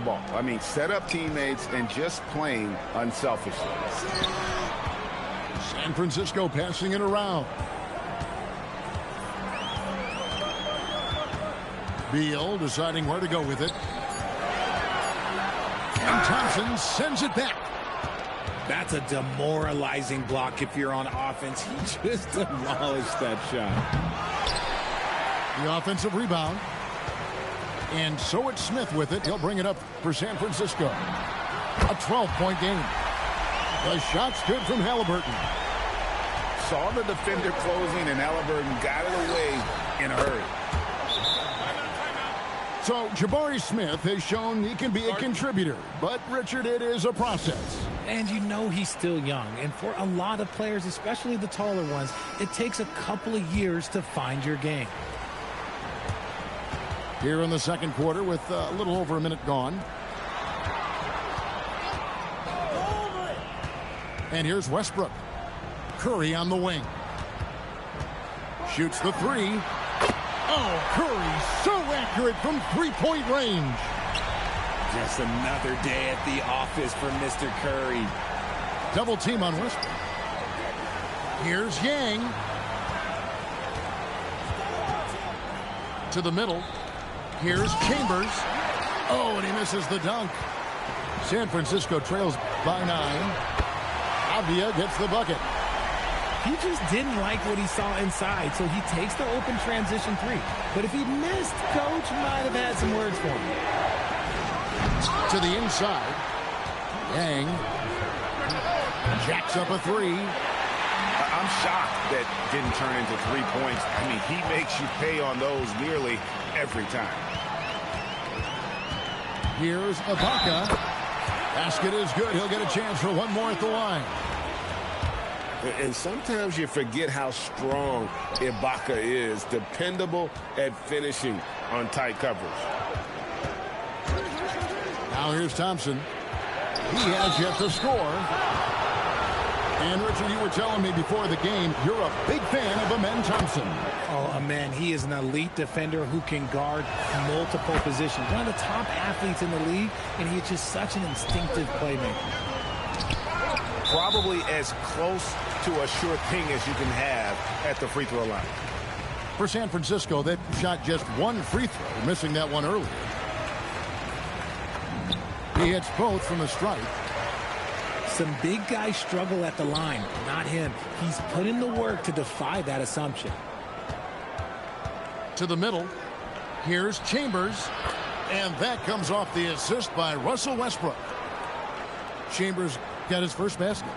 basketball. I mean, set up teammates and just playing unselfishly. San Francisco passing it around. Beal deciding where to go with it. And Thompson sends it back. That's a demoralizing block if you're on offense. He just demolished that shot. The offensive rebound. And so it's Smith with it. He'll bring it up for San Francisco. A 12-point game. The shot's good from Halliburton. Saw the defender closing, and Halliburton got it away in a hurry. So Jabari Smith has shown he can be a contributor. But, Richard, it is a process. And you know he's still young. And for a lot of players, especially the taller ones, it takes a couple of years to find your game. Here in the second quarter with a little over a minute gone. And here's Westbrook. Curry on the wing. Shoots the three. Oh, Curry so accurate from three-point range. Just another day at the office for Mr. Curry. Double team on Westbrook. Here's Yang. To the middle. Here's Chambers. Oh, and he misses the dunk. San Francisco trails by 9. Avdia gets the bucket. He just didn't like what he saw inside, so he takes the open transition three. But if he missed, Coach might have had some words for him. To the inside. Yang jacks up a three. I'm shocked that didn't turn into 3 points. I mean, he makes you pay on those nearly every time. Here's Ibaka. Basket is good. He'll get a chance for one more at the line. And sometimes you forget how strong Ibaka is. Dependable at finishing on tight coverage. Now here's Thompson. He has yet to score. And, Richard, you were telling me before the game, you're a big fan of Amen Thompson. Oh, man, he is an elite defender who can guard multiple positions. One of the top athletes in the league, and he's just such an instinctive playmaker. Probably as close to a sure thing as you can have at the free throw line. For San Francisco, they shot just one free throw, missing that one earlier. He hits both from the stripe. Some big guys struggle at the line, not him. He's put in the work to defy that assumption. To the middle. Here's Chambers. And that comes off the assist by Russell Westbrook. Chambers got his first basket.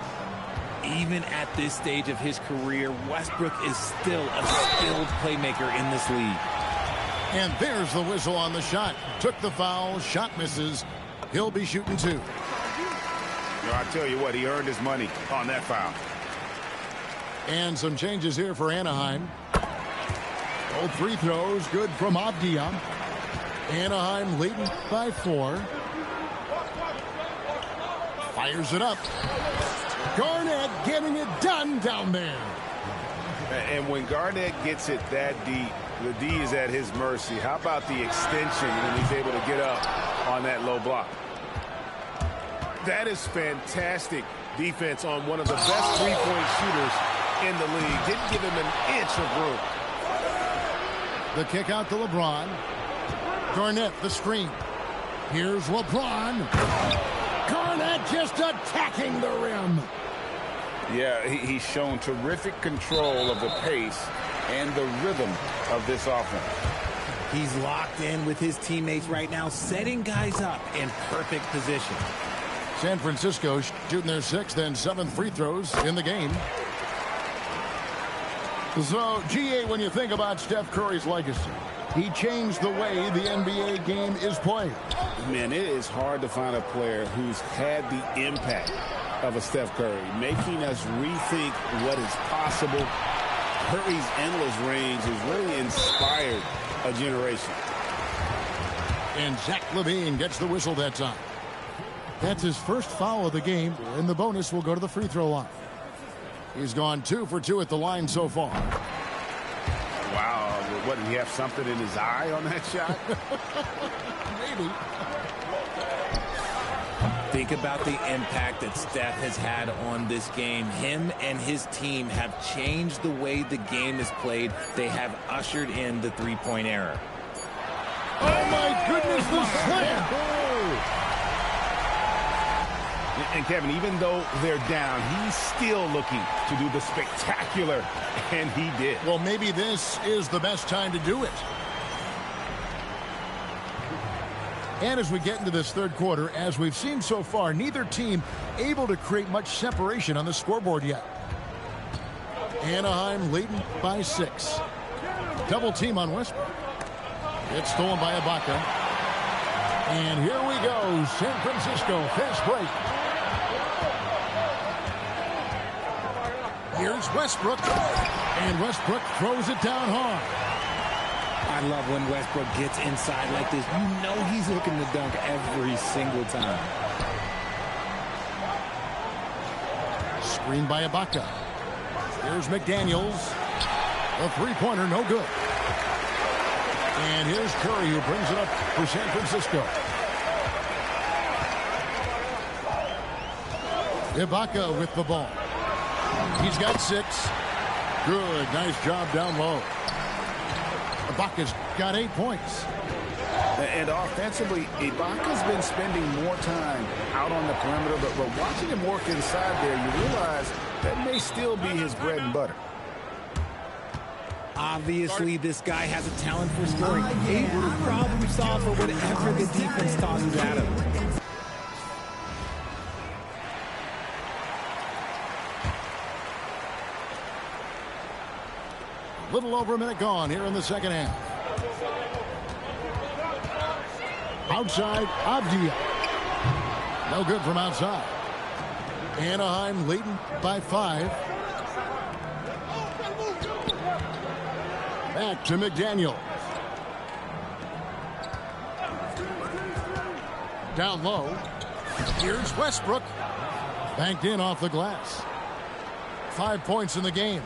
Even at this stage of his career, Westbrook is still a skilled playmaker in this league. And there's the whistle on the shot. Took the foul, shot misses. He'll be shooting 2. You know, I tell you what, he earned his money on that foul. And some changes here for Anaheim. Both free throws good from Avdia. Anaheim leading by 4. Fires it up. Garnett getting it done down there. And when Garnett gets it that deep, the D is at his mercy. How about the extension when he's able to get up on that low block? That is fantastic defense on one of the best three-point shooters in the league. Didn't give him an inch of room. The kick out to LeBron. Garnett, the screen. Here's LeBron. Garnett just attacking the rim. Yeah, he's shown terrific control of the pace and the rhythm of this offense. He's locked in with his teammates right now, setting guys up in perfect position. San Francisco shooting their 6th and 7th free throws in the game. So, GA, when you think about Steph Curry's legacy, he changed the way the NBA game is played. Man, it is hard to find a player who's had the impact of a Steph Curry, making us rethink what is possible. Curry's endless range has really inspired a generation. And Zach LaVine gets the whistle that time. That's his first foul of the game, and the bonus will go to the free throw line. He's gone 2 for 2 at the line so far. Wow, what, did he have something in his eye on that shot? Maybe. Think about the impact that Steph has had on this game. Him and his team have changed the way the game is played. They have ushered in the three-point era. Oh, my goodness, the slam! And, Kevin, even though they're down, he's still looking to do the spectacular, and he did. Well, maybe this is the best time to do it. And as we get into this third quarter, as we've seen so far, neither team able to create much separation on the scoreboard yet. Anaheim leading by 6. Double team on Westbrook. It's stolen by Ibaka. And here we go, San Francisco, fast break. Here's Westbrook. And Westbrook throws it down hard. I love when Westbrook gets inside like this. You know he's looking to dunk every single time. Screen by Ibaka. Here's McDaniels. A three-pointer, no good. And here's Curry, who brings it up for San Francisco. Ibaka with the ball. He's got 6. Good, nice job down low. Ibaka's got 8 points. And offensively, Ibaka's been spending more time out on the perimeter, but watching him work inside there, you realize that may still be his bread and butter. Obviously, this guy has a talent for scoring. Able to problem solve for whatever the defense tosses at him. Little over a minute gone here in the second half. Outside, Avdia. No good from outside. Anaheim leading by 5. Back to McDaniel. Down low. Here's Westbrook. Banked in off the glass. 5 points in the game.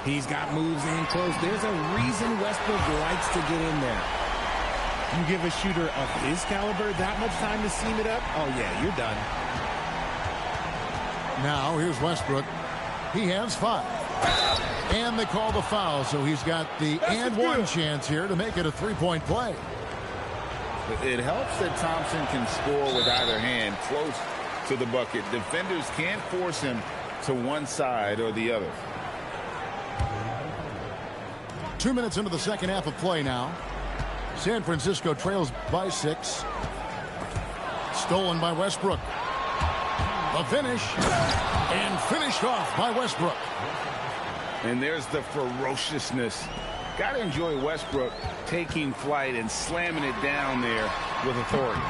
He's got moves in close. There's a reason Westbrook likes to get in there. You give a shooter of his caliber that much time to seam it up, oh yeah, you're done. Now here's Westbrook. He has 5. And they call the foul, so he's got the and one chance here to make it a three-point play. It helps that Thompson can score with either hand close to the bucket. Defenders can't force him to one side or the other. 2 minutes into the second half of play now. San Francisco trails by 6. Stolen by Westbrook. The finish. And finished off by Westbrook. And there's the ferociousness. Got to enjoy Westbrook taking flight and slamming it down there with authority.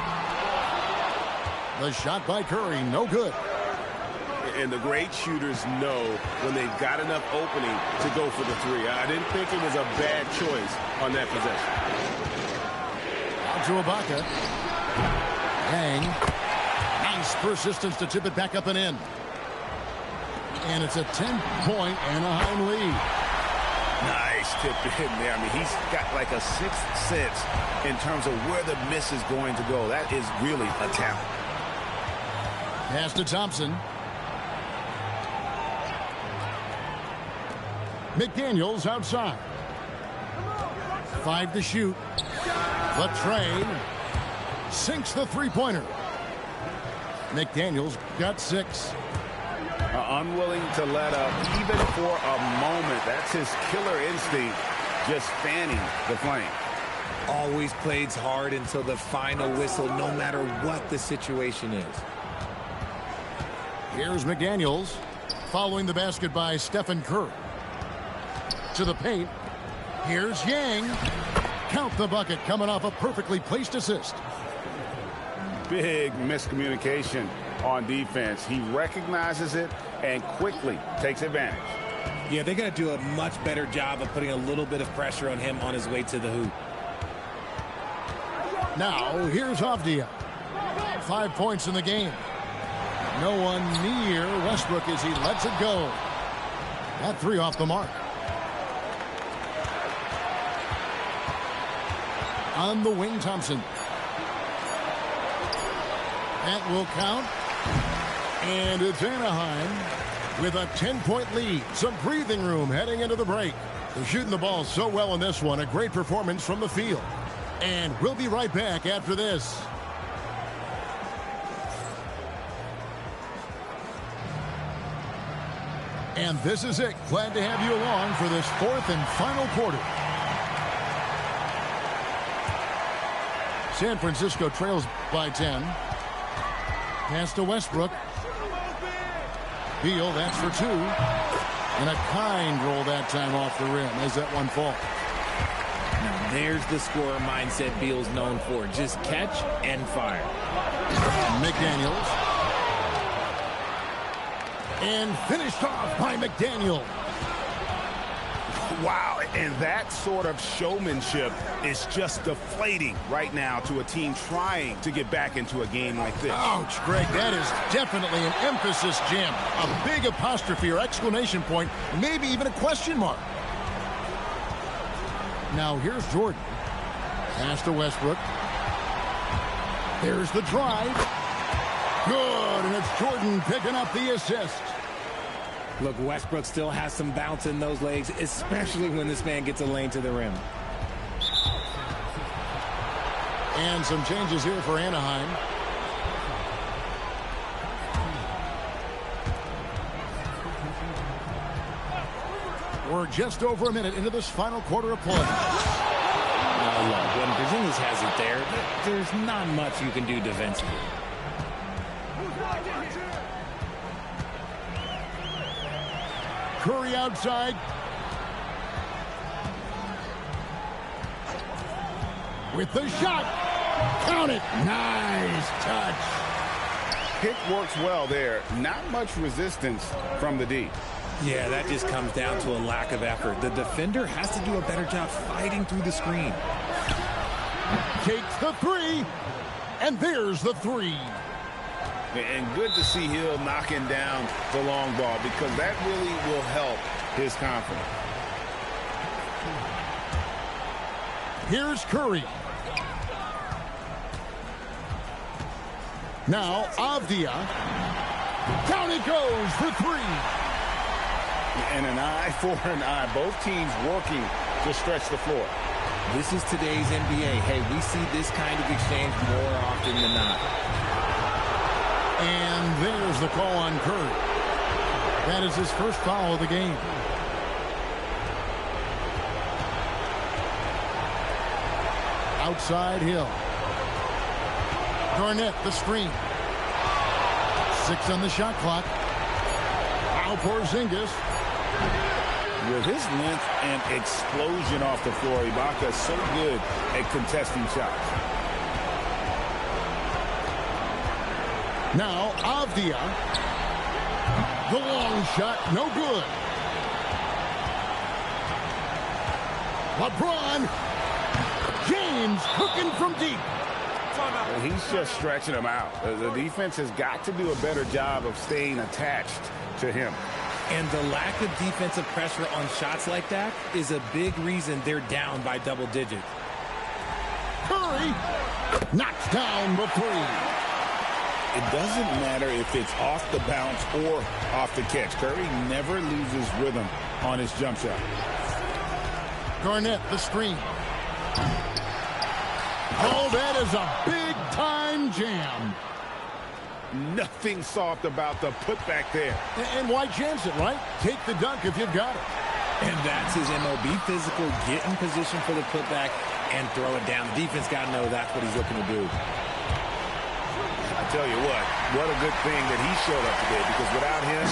The shot by Curry, no good. And the great shooters know when they've got enough opening to go for the 3. I didn't think it was a bad choice on that possession. Out to Ibaka. Yang. Nice persistence to tip it back up and in. And it's a 10-point Anaheim lead. Nice tip in there. I mean, he's got like a 6th sense in terms of where the miss is going to go. That is really a talent. Pass to Thompson. McDaniels outside. 5 to shoot. The trade sinks the three-pointer. McDaniels got 6. Unwilling to let up even for a moment. That's his killer instinct, just fanning the flame. Always plays hard until the final whistle, no matter what the situation is. Here's McDaniels following the basket by Stephen Curry. To the paint. Here's Yang. Count the bucket coming off a perfectly placed assist. Big miscommunication on defense. He recognizes it and quickly takes advantage. Yeah, they got to do a much better job of putting a little bit of pressure on him on his way to the hoop. Now, here's Avdia. 5 points in the game. No one near Westbrook as he lets it go. That 3 off the mark. On the wing, Thompson. That will count. And it's Anaheim with a 10-point lead. Some breathing room heading into the break. They're shooting the ball so well in this one. A great performance from the field. And we'll be right back after this. And this is it. Glad to have you along for this fourth and final quarter. San Francisco trails by 10. Pass to Westbrook. Beal, that's for 2. And a kind roll that time off the rim as that one falls. Now there's the scorer mindset Beal's known for. Just catch and fire. McDaniels. And finished off by McDaniel. Wow, and that sort of showmanship is just deflating right now to a team trying to get back into a game like this. Ouch, Greg, that is definitely an emphasis jam. A big apostrophe or exclamation point, maybe even a question mark. Now here's Jordan. Pass to Westbrook. There's the drive. Good, and it's Jordan picking up the assist. Look, Westbrook still has some bounce in those legs, especially when this man gets a lane to the rim. And some changes here for Anaheim. We're just over a minute into this final quarter of play. Now, look, when Porzingis has it there, there's not much you can do defensively. Curry outside. With the shot. Count it. Nice touch. Pick works well there. Not much resistance from the D. Yeah, that just comes down to a lack of effort. The defender has to do a better job fighting through the screen. Takes the 3. And there's the 3. And good to see Hill knocking down the long ball because that really will help his confidence. Here's Curry. Now Avdia. Down it goes for 3. And an eye for an eye. Both teams working to stretch the floor. This is today's NBA. Hey, we see this kind of exchange more often than not. And there's the call on Curry. That is his first foul of the game. Outside Hill. Garnett, the screen. 6 on the shot clock. Now Porzingis. With his length and explosion off the floor, Ibaka's so good at contesting shots. Now Avdia. The long shot, no good. LeBron James cooking from deep. He's just stretching them out. The defense has got to do a better job of staying attached to him. And the lack of defensive pressure on shots like that is a big reason they're down by double digits. Curry knocks down the 3. It doesn't matter if it's off the bounce or off the catch. Curry never loses rhythm on his jump shot. Garnett, the screen. Oh, that is a big-time jam. Nothing soft about the putback there. And why chance it, right? Take the dunk if you've got it. And that's his MO. Be physical, get in position for the putback, and throw it down. The defense got to know that's what he's looking to do. I tell you what a good thing that he showed up today, because without him,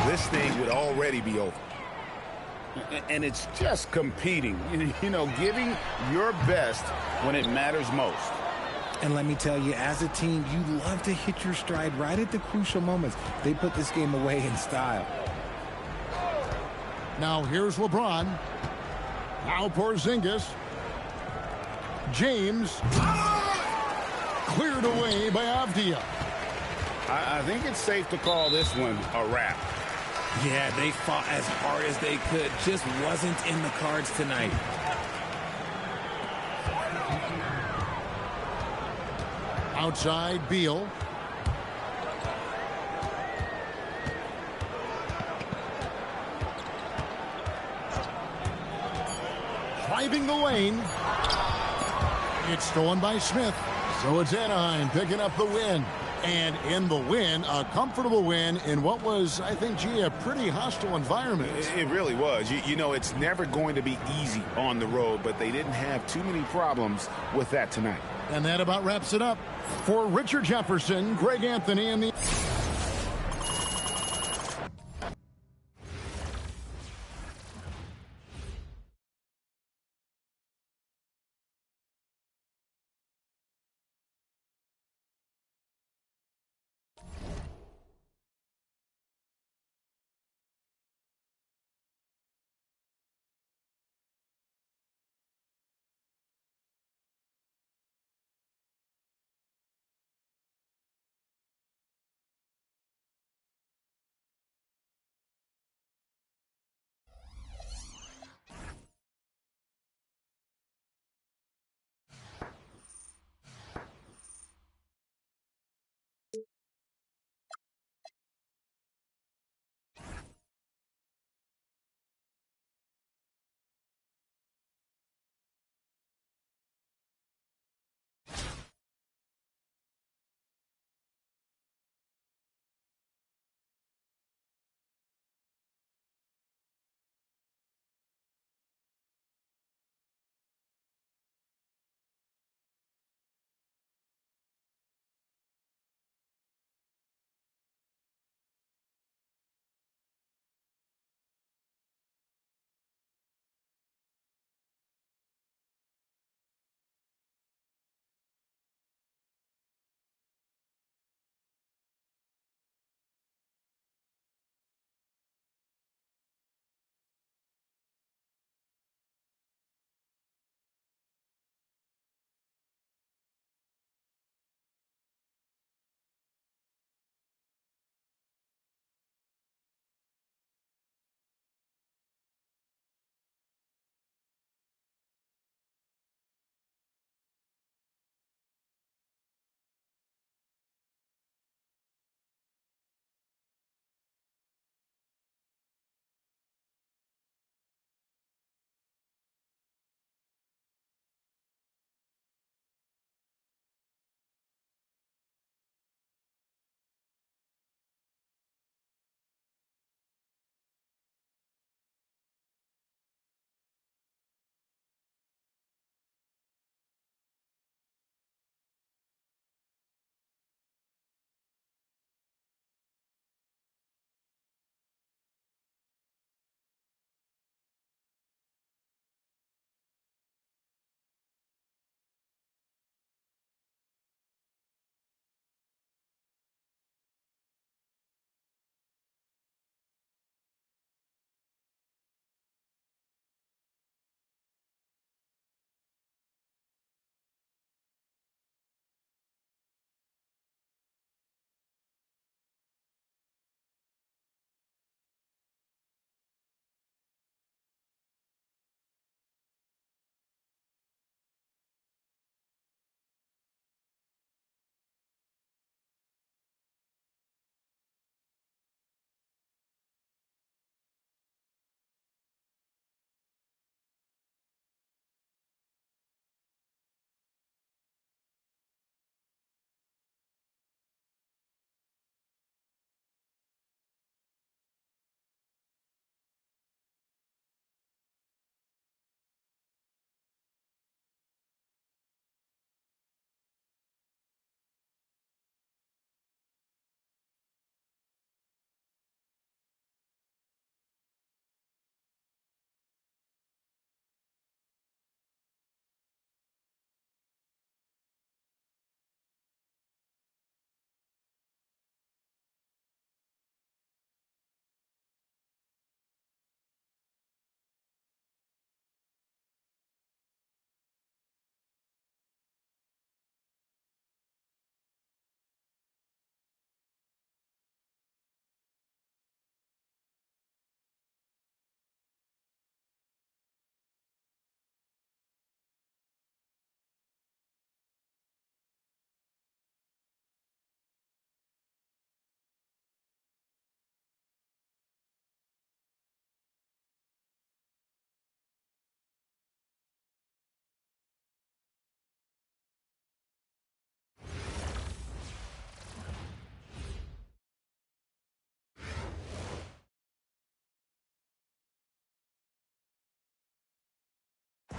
this thing would already be over. And it's just competing, you know, giving your best when it matters most. And let me tell you, as a team, you love to hit your stride right at the crucial moments. They put this game away in style. Now here's LeBron. Now Porzingis. James. Cleared away by Avdia. I think it's safe to call this one a wrap. Yeah, they fought as hard as they could. Just wasn't in the cards tonight. Outside Beal. driving the lane. It's stolen by Smith. So it's Anaheim picking up the win. And in the win, a comfortable win in what was, I think, a pretty hostile environment. It really was. You know, it's never going to be easy on the road, but they didn't have too many problems with that tonight. And that about wraps it up. For Richard Jefferson, Greg Anthony, and the...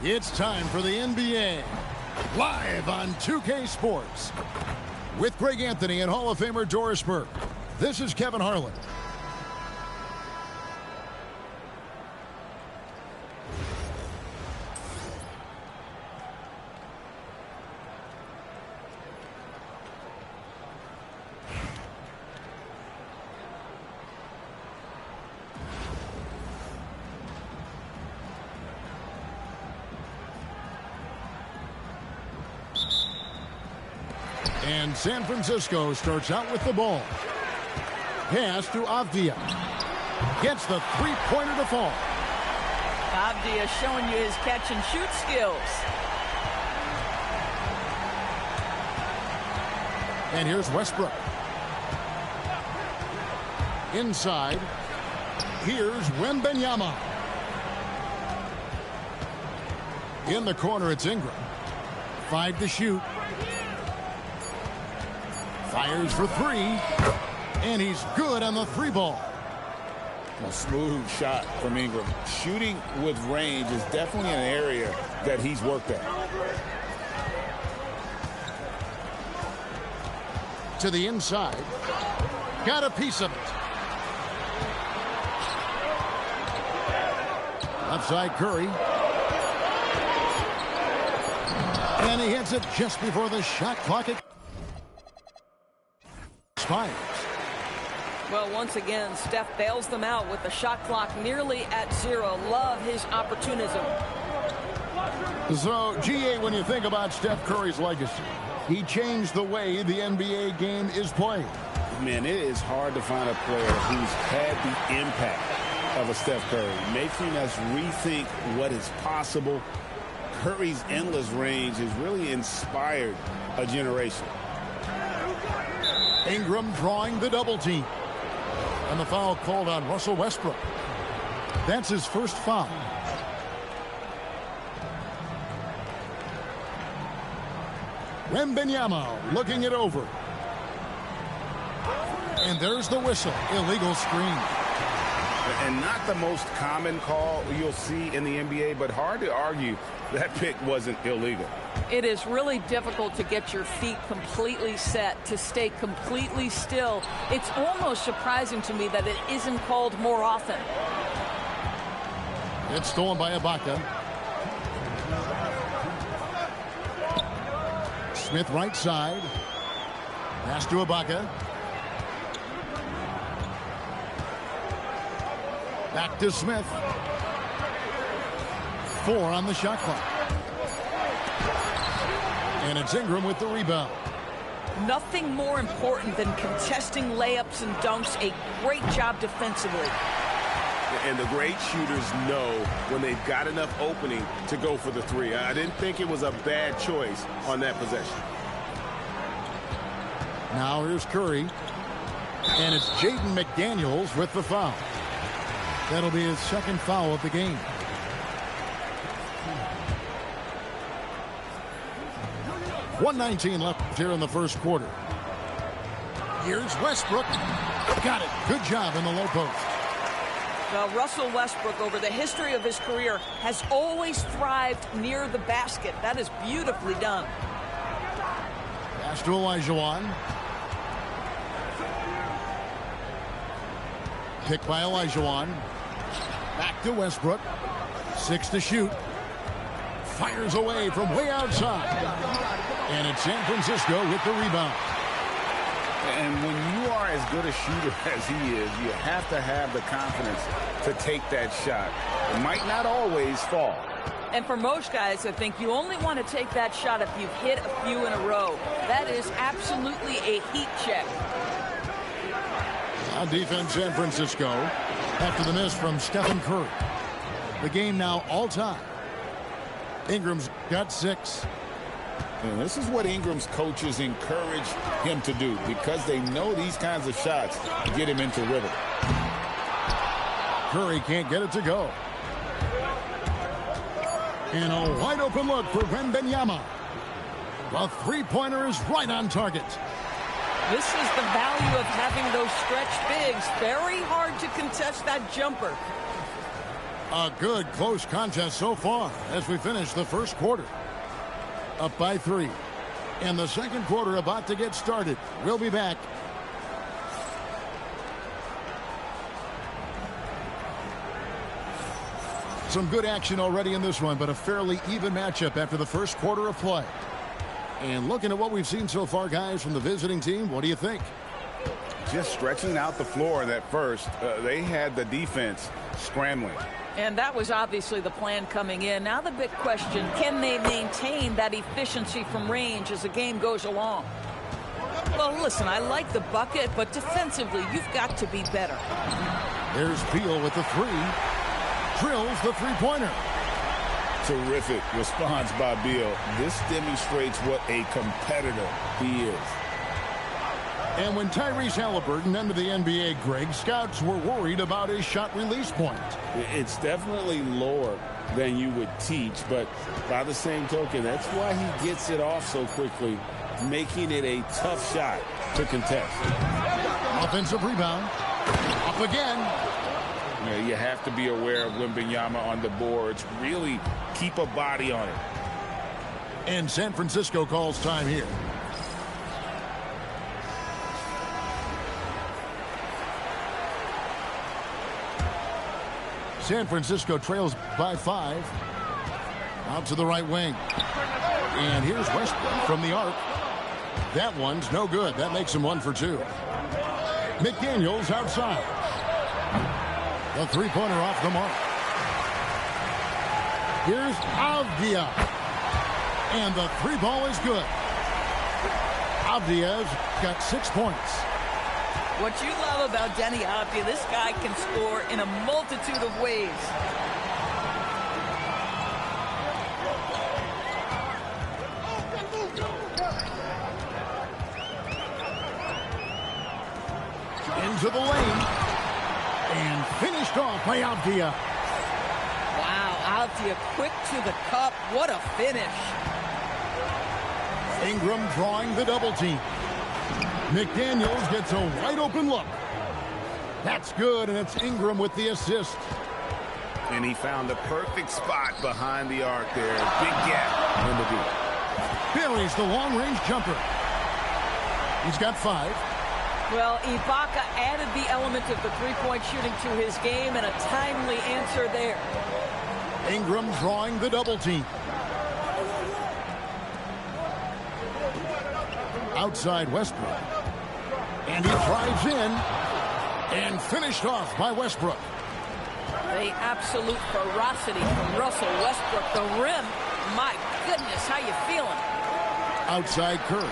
It's time for the NBA, live on 2K Sports. With Greg Anthony and Hall of Famer Doris Burke, this is Kevin Harlan. And San Francisco starts out with the ball. Pass to Avdia. Gets the three-pointer to fall. Avdia showing you his catch-and-shoot skills. And here's Westbrook. Inside. Here's Wembanyama. In the corner, it's Ingram. 5 to shoot. Fires for 3, and he's good on the 3-ball. A smooth shot from Ingram. Shooting with range is definitely an area that he's worked at. To the inside. Got a piece of it. Left side Curry. And he hits it just before the shot clock expires. Well, once again, Steph bails them out with the shot clock nearly at 0. Love his opportunism. So, GA, when you think about Steph Curry's legacy, he changed the way the NBA game is played. Man, it is hard to find a player who's had the impact of a Steph Curry, making us rethink what is possible. Curry's endless range has really inspired a generation. Ingram drawing the double team. And the foul called on Russell Westbrook. That's his first foul. Wembanyama looking it over. And there's the whistle. Illegal screen. And not the most common call you'll see in the NBA, but hard to argue that pick wasn't illegal. It is really difficult to get your feet completely set, to stay completely still. It's almost surprising to me that it isn't called more often. It's stolen by Ibaka. Smith right side. Pass to Ibaka. Back to Smith. 4 on the shot clock. And it's Ingram with the rebound. Nothing more important than contesting layups and dunks. A great job defensively. And the great shooters know when they've got enough opening to go for the 3. I didn't think it was a bad choice on that possession. Now here's Curry. And it's Jaden McDaniels with the foul. That'll be his second foul of the game. .119 left here in the first quarter. Here's Westbrook. Got it. Good job in the low post. Well, Russell Westbrook, over the history of his career, has always thrived near the basket. That is beautifully done. Pass to Olajuwon. Pick by Olajuwon. Back to Westbrook. 6 to shoot. Fires away from way outside. And it's San Francisco with the rebound. And when you are as good a shooter as he is, you have to have the confidence to take that shot. It might not always fall. And for most guys, I think you only want to take that shot if you've hit a few in a row. That is absolutely a heat check. On defense, San Francisco, after the miss from Stephen Curry. The game now all time. Ingram's got 6. And this is what Ingram's coaches encourage him to do, because they know these kinds of shots get him into rhythm. Curry can't get it to go. And a wide open look for Wembanyama. The three-pointer is right on target. This is the value of having those stretch bigs. Very hard to contest that jumper. A good close contest so far as we finish the first quarter. Up by 3. And the second quarter about to get started. We'll be back. Some good action already in this one, but a fairly even matchup after the first quarter of play. And looking at what we've seen so far, guys, from the visiting team, what do you think? Just stretching out the floor in that first. They had the defense scrambling. And that was obviously the plan coming in. Now the big question, can they maintain that efficiency from range as the game goes along? Well, listen, I like the bucket, but defensively, you've got to be better. There's Beal with the 3. Drills the three-pointer. Terrific response by Beal. This demonstrates what a competitor he is. And when Tyrese Halliburton entered the NBA, Greg, scouts were worried about his shot release point. It's definitely lower than you would teach, but by the same token, that's why he gets it off so quickly, making it a tough shot to contest. Offensive rebound. Up again. You have to be aware of Wembanyama on the boards. Really keep a body on it. And San Francisco calls time here. San Francisco trails by 5. Out to the right wing. And here's Westbrook from the arc. That one's no good. That makes him 1 for 2. McDaniels outside. The three-pointer off the mark. Here's Avdia. And the three ball is good. Avdia's got 6 points. What you love about Denny Avdia, this guy can score in a multitude of ways. Into the lane. And finished off by Avdia. Wow, Avdia quick to the cup. What a finish. Ingram drawing the double team. McDaniels gets a wide open look. That's good, and it's Ingram with the assist. And he found the perfect spot behind the arc there. Big gap in the deep. Buries the long-range jumper. He's got 5. Well, Ibaka added the element of the three-point shooting to his game, and a timely answer there. Ingram drawing the double team. Outside Westbrook. And he drives in and finished off by Westbrook. The absolute ferocity from Russell Westbrook. The rim, my goodness, how you feeling? Outside Curry.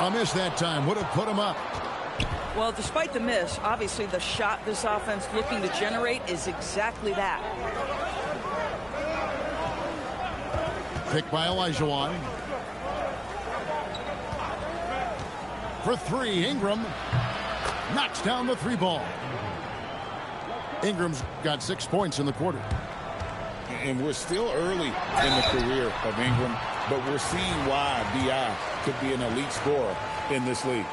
A miss that time would have put him up. Well, despite the miss, obviously the shot this offense looking to generate is exactly that. Picked by Olajuwon. For 3, Ingram knocks down the 3 ball. Ingram's got 6 points in the quarter. And we're still early in the career of Ingram, but we're seeing why B.I. could be an elite scorer in this league.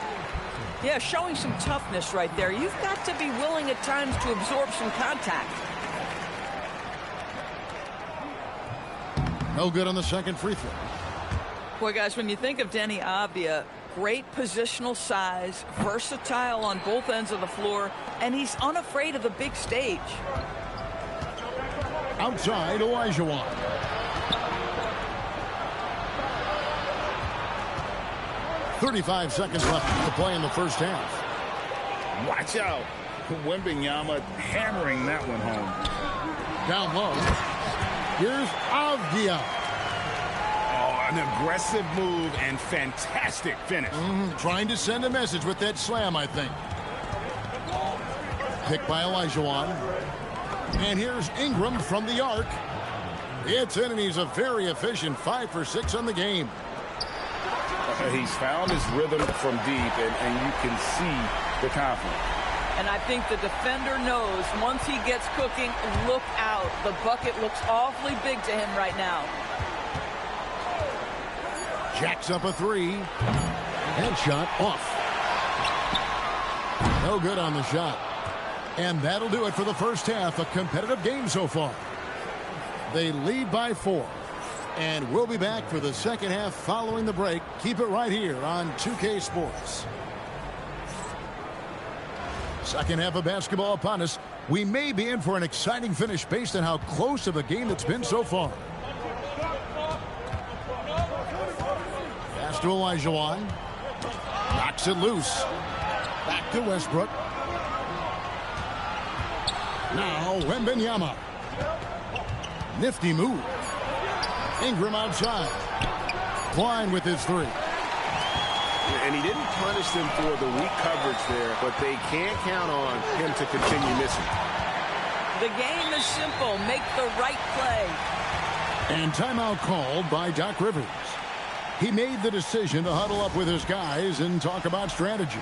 Yeah, showing some toughness right there. You've got to be willing at times to absorb some contact. No good on the second free throw. Boy, guys, when you think of Denny Avdia, great positional size, versatile on both ends of the floor, and he's unafraid of the big stage. Outside, Olajuwon. .35 seconds left to play in the first half. Watch out. Wembanyama hammering that one home. Down low. Here's Avdia. Oh, an aggressive move and fantastic finish. Trying to send a message with that slam, I think. Picked by Olajuwon. And here's Ingram from the arc. It's in, and he's a very efficient 5 for 6 on the game. He's found his rhythm from deep, and you can see the confidence. And I think the defender knows once he gets cooking, look out. The bucket looks awfully big to him right now. Jacks up a 3. Headshot off. No good on the shot. And that'll do it for the first half. A competitive game so far. They lead by 4. And we'll be back for the second half following the break. Keep it right here on 2K Sports. Second half of basketball upon us. We may be in for an exciting finish based on how close of a game it's been so far. Pass to Olajuwon. Knocks it loose. Back to Westbrook. Now Wembanyama. Nifty move. Ingram outside. Klein with his 3. And he didn't punish them for the weak coverage there, but they can't count on him to continue missing. The game is simple. Make the right play. And timeout called by Doc Rivers. He made the decision to huddle up with his guys and talk about strategy.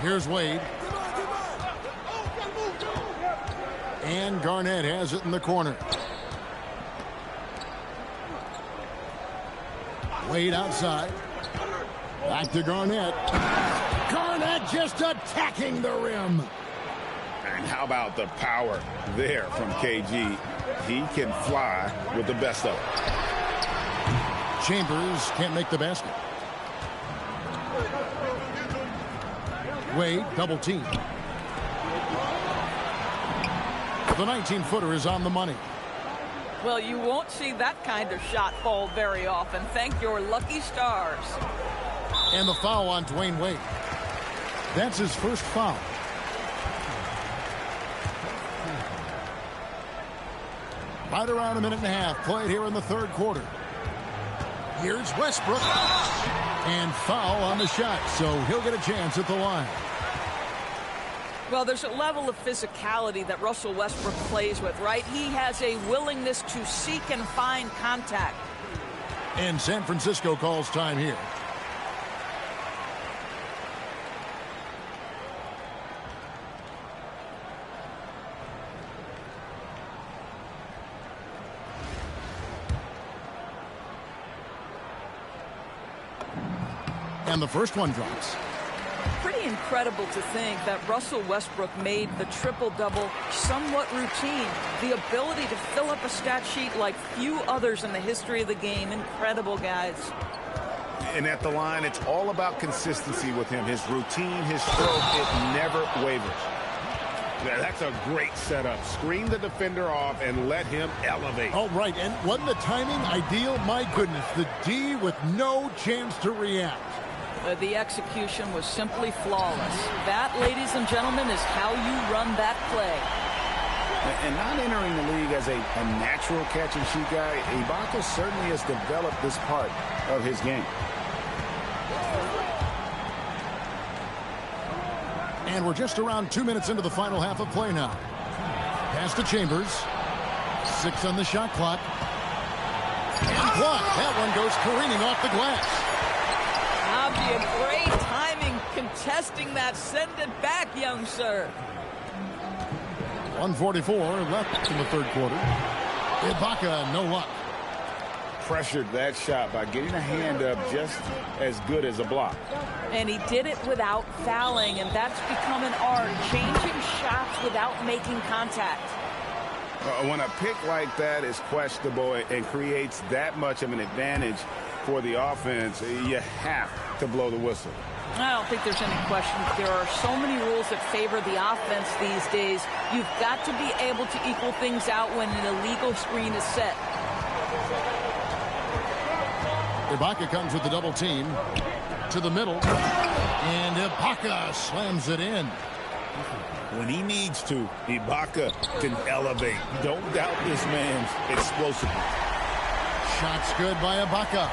Here's Wade. And Garnett has it in the corner. Wade outside. Back to Garnett. Garnett just attacking the rim. And how about the power there from KG? He can fly with the best of them. Chambers can't make the basket. Wade, double team. The 19-footer is on the money. Well, you won't see that kind of shot fall very often. Thank your lucky stars. And the foul on Dwayne Wade. That's his first foul. Right around a minute and a half played here in the third quarter. Here's Westbrook. And foul on the shot, so he'll get a chance at the line. Well, there's a level of physicality that Russell Westbrook plays with, right? He has a willingness to seek and find contact. And San Francisco calls time here. And the first one drops. Pretty incredible to think that Russell Westbrook made the triple-double somewhat routine. The ability to fill up a stat sheet like few others in the history of the game. Incredible, guys. And at the line, it's all about consistency with him. His routine, his stroke, it never wavers. Yeah, that's a great setup. Screen the defender off and let him elevate. All right, and wasn't the timing ideal? My goodness, the D with no chance to react. The execution was simply flawless. That, ladies and gentlemen, is how you run that play. And not entering the league as a natural catch-and-shoot guy, Ibaka certainly has developed this part of his game. And we're just around 2 minutes into the final half of play now. Pass to Chambers. 6 on the shot clock. And blocked. That one goes careening off the glass. Great timing contesting that. Send it back, young sir. 1:44 left in the third quarter. Ibaka, no luck. Pressured that shot by getting a hand up just as good as a block. And he did it without fouling, and that's become an art. Changing shots without making contact. When a pick like that is questionable and creates that much of an advantage for the offense, you have to blow the whistle. I don't think there's any question. There are so many rules that favor the offense these days. You've got to be able to equal things out when an illegal screen is set. Ibaka comes with the double team to the middle. And Ibaka slams it in. When he needs to, Ibaka can elevate. Don't doubt this man's explosiveness. Shots good by Ibaka.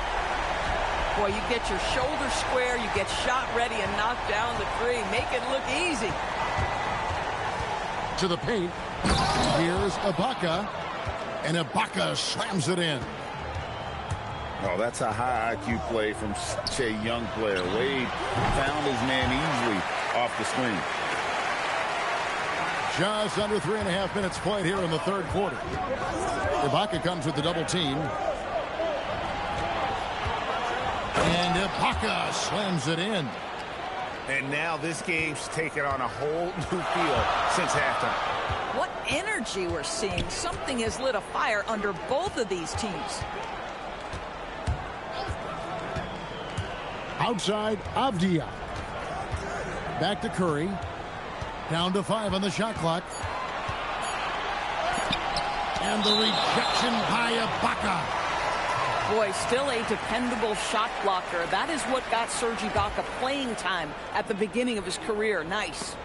Boy, you get your shoulder square, you get shot ready and knock down the three. Make it look easy. To the paint. Here's Ibaka. And Ibaka slams it in. Oh, that's a high IQ play from Shea Young player. Wade found his man easily off the screen. Just under 3.5 minutes played here in the third quarter. Ibaka comes with the double team. And Ibaka slams it in. And now this game's taken on a whole new feel since halftime. What energy we're seeing. Something has lit a fire under both of these teams. Outside, Avdia. Back to Curry. Down to 5 on the shot clock. And the rejection by Ibaka. Boy, still a dependable shot blocker. That is what got Serge Ibaka playing time at the beginning of his career. Nice.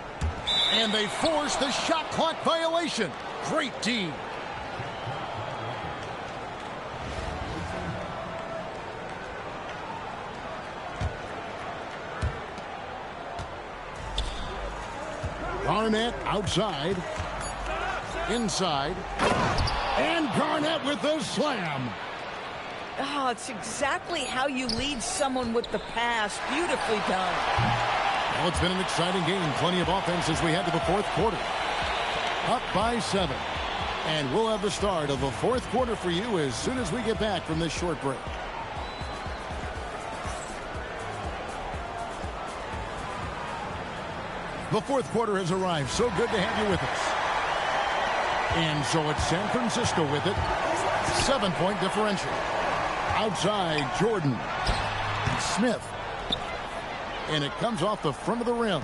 And they force the shot clock violation. Great D. Garnett outside. Inside. And Garnett with the slam. Oh, it's exactly how you lead someone with the pass. Beautifully done. Well, it's been an exciting game. Plenty of offense as we head to the fourth quarter. Up by 7. And we'll have the start of the fourth quarter for you as soon as we get back from this short break. The fourth quarter has arrived. So good to have you with us. And so it's San Francisco with it. 7-point differential. Outside, Jordan. Smith. And it comes off the front of the rim.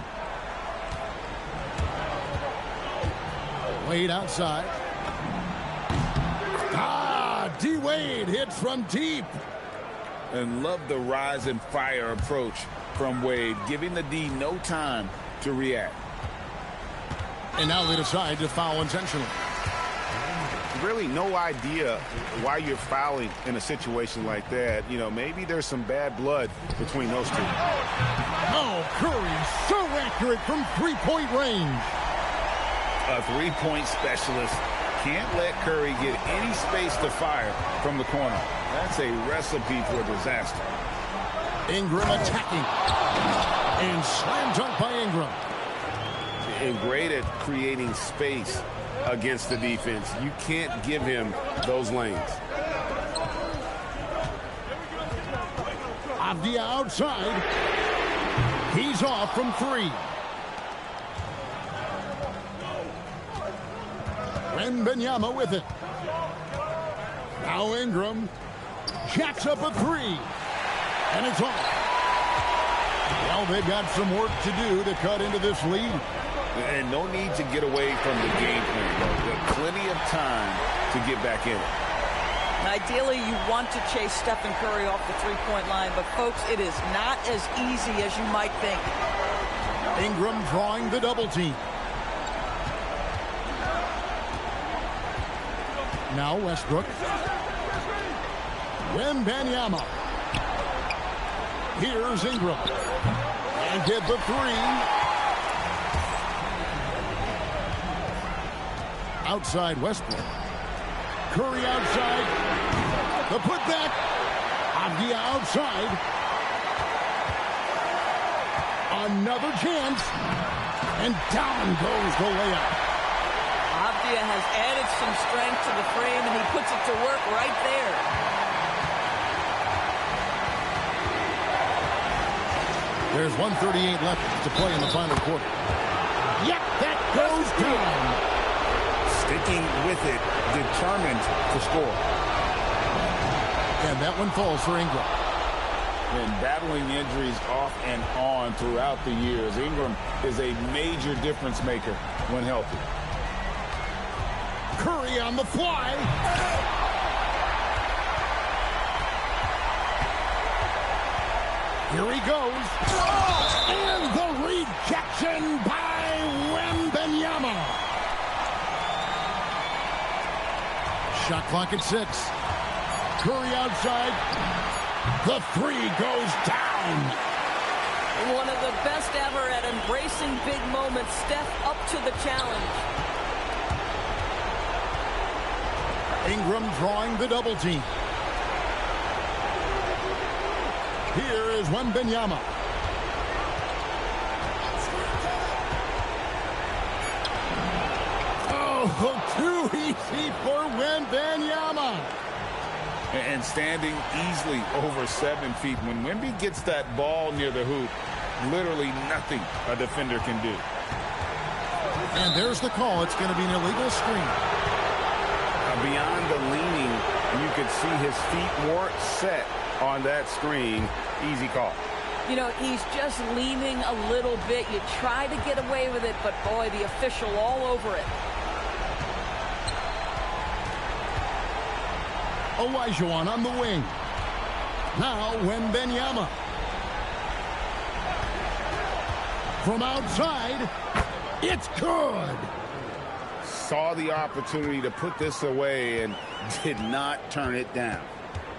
Wade outside. D-Wade hits from deep. And love the rise and fire approach from Wade, giving the D no time to react. And now they decide to foul intentionally. Really no idea why you're fouling in a situation like that. You know, maybe there's some bad blood between those two. Oh, Curry, so accurate from three-point range. A three-point specialist can't let Curry get any space to fire from the corner. That's a recipe for disaster. Ingram attacking. And slam dunk by Ingram. And great at creating space against the defense. You can't give him those lanes. Avdia outside. He's off from 3. Wembanyama with it. Now Ingram jacks up a 3. And it's off. Well, they've got some work to do to cut into this lead. And no need to get away from the game plan, though. There's plenty of time to get back in it. Ideally, you want to chase Stephen Curry off the three-point line, but folks, it is not as easy as you might think. Ingram drawing the double team. Now Westbrook. Wembanyama. Here's Ingram. And get the 3. Outside Westbrook. Curry outside. The putback. Avdia outside. Another chance. And down goes the layup. Avdia has added some strength to the frame, and he puts it to work right there. There's 1:38 left to play in the final quarter. Yep, that goes down. Sticking with it, determined to score. And that one falls for Ingram. And battling injuries off and on throughout the years, Ingram is a major difference maker when healthy. Curry on the fly. Here he goes. And the rejection by Wembanyama. Shot clock at 6. Curry outside. The 3 goes down. One of the best ever at embracing big moments. Steph up to the challenge. Ingram drawing the double team. Here is Wembanyama. Oh, too easy for Wembanyama. and standing easily over 7 feet. When Wemby gets that ball near the hoop, literally nothing a defender can do. And there's the call. It's going to be an illegal screen. Beyond the leaning, you could see his feet weren't set on that screen. Easy call. You know, he's just leaning a little bit. You try to get away with it, but boy, the official all over it. Olajuwon on the wing. Now Wembanyama. From outside, it's good. Saw the opportunity to put this away and did not turn it down.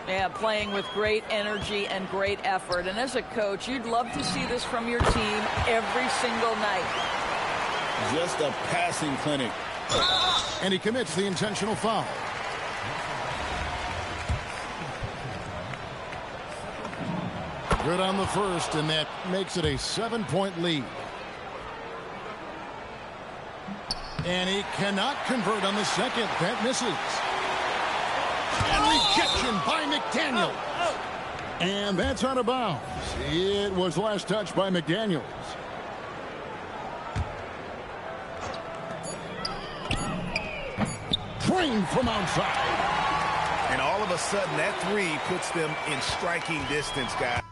Yeah, playing with great energy and great effort. And as a coach, you'd love to see this from your team every single night. Just a passing clinic. And he commits the intentional foul. Good on the first, and that makes it a 7-point lead. And he cannot convert on the second. That misses. And rejection by McDaniels. And that's out of bounds. It was last touched by McDaniels. Trained from outside. And all of a sudden, that three puts them in striking distance, guys.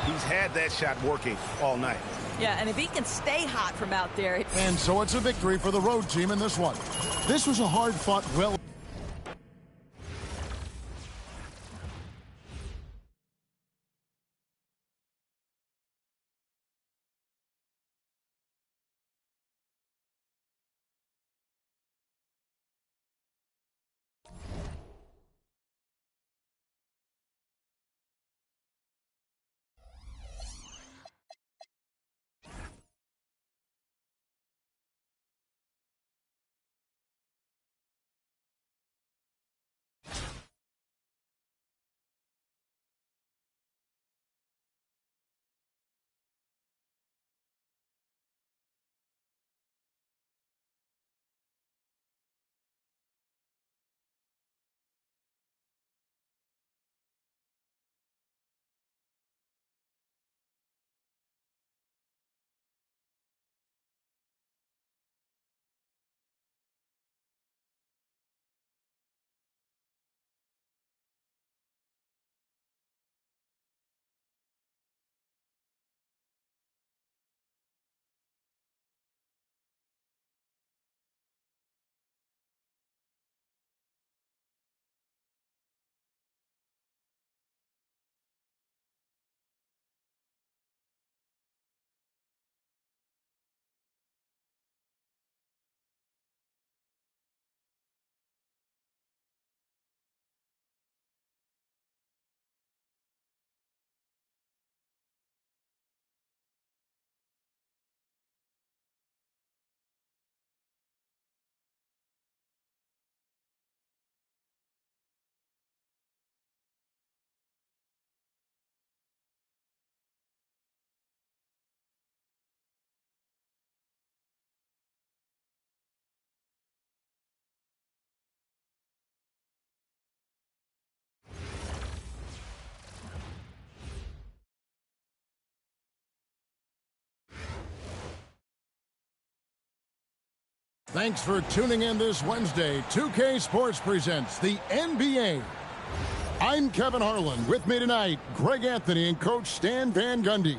He's had that shot working all night. Yeah, and if he can stay hot from out there. And so it's a victory for the road team in this one. This was a hard-fought, well... Thanks for tuning in this Wednesday. 2K Sports presents the NBA. I'm Kevin Harlan. With me tonight, Greg Anthony and Coach Stan Van Gundy.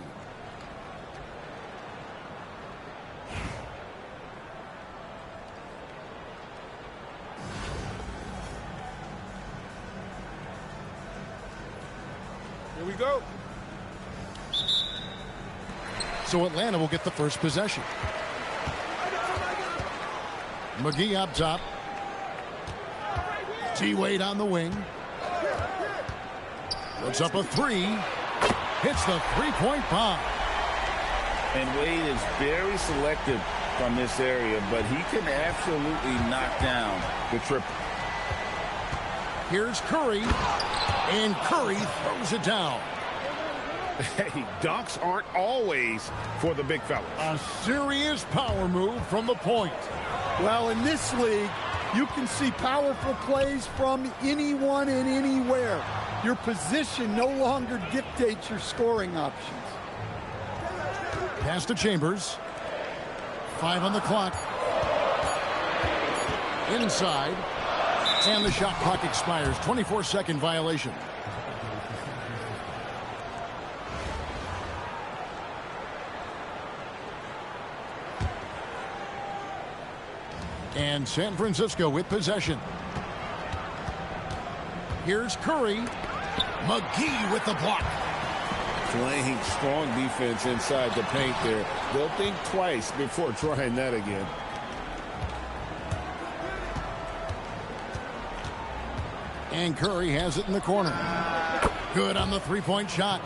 Here we go. So Atlanta will get the first possession. McGee up top. T-Wade on the wing. Puts up a three. Hits the three-point bomb. And Wade is very selective from this area, but he can absolutely knock down the triple. Here's Curry. And Curry throws it down. Hey, dunks aren't always for the big fellas. A serious power move from the point. Well, in this league, you can see powerful plays from anyone and anywhere. Your position no longer dictates your scoring options. Pass to Chambers. 5 on the clock. Inside. And the shot clock expires. 24-second violation. And San Francisco with possession. Here's Curry. McGee with the block. Playing strong defense inside the paint there. They'll think twice before trying that again. And Curry has it in the corner. Good on the three-point shot.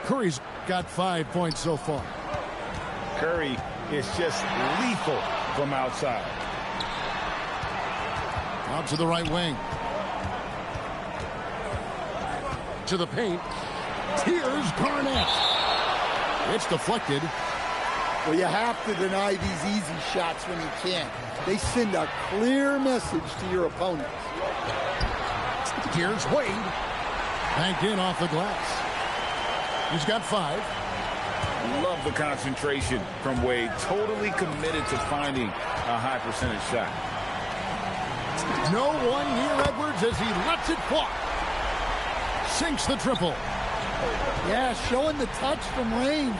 Curry's got 5 points so far. Curry is just lethal from outside. Out to the right wing. To the paint. Here's Garnett. It's deflected. Well, you have to deny these easy shots when you can. They send a clear message to your opponents. Here's Wade. Banked in off the glass. He's got 5. Love the concentration from Wade. Totally committed to finding a high percentage shot. No one near Edwards as he lets it fly. Sinks the triple. Yeah, showing the touch from range.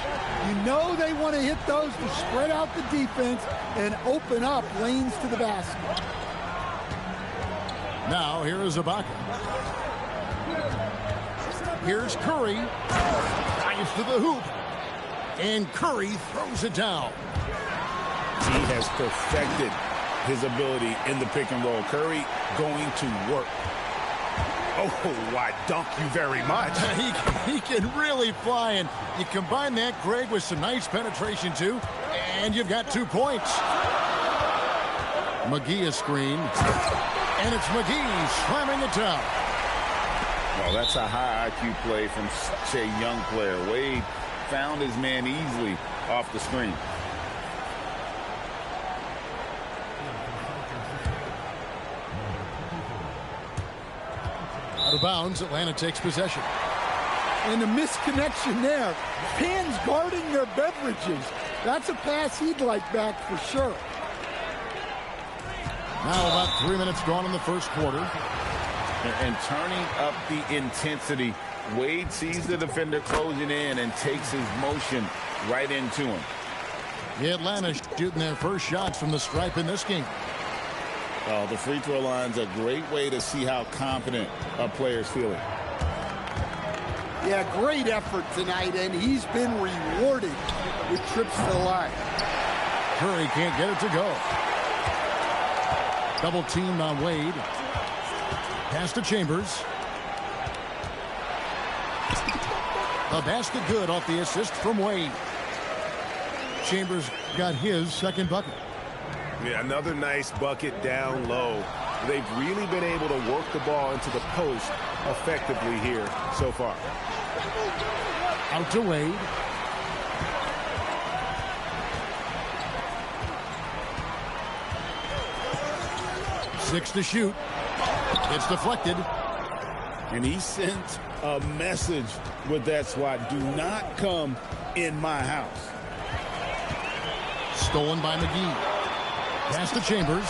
You know they want to hit those to spread out the defense and open up lanes to the basket. Now here is Ibaka. Here's Curry. Drives to the hoop. And Curry throws it down. He has perfected his ability in the pick and roll. Curry going to work. Oh, I dunk you very much. He can really fly, and you combine that, Greg, with some nice penetration, too, and you've got 2 points. McGee is screened, and it's McGee slamming it down. Well, that's a high IQ play from such a young player. Wade found his man easily off the screen. Out of bounds, Atlanta takes possession. And the misconnection there. Fans guarding their beverages. That's a pass he'd like back for sure. Now about 3 minutes gone in the first quarter. And turning up the intensity. Wade sees the defender closing in and takes his motion right into him. The Atlanta shooting their first shots from the stripe in this game. Oh, the free throw line's a great way to see how confident a player's feeling. Yeah, great effort tonight, and he's been rewarded with trips to the line. Curry can't get it to go. Double teamed on Wade. Pass to Chambers. The basket good off the assist from Wade. Chambers got his second bucket. Yeah, another nice bucket down low. They've really been able to work the ball into the post effectively here so far. Out to Wade. Six to shoot. It's deflected. And he sent a message with that swat. Do not come in my house. Stolen by McGee. Pass to Chambers.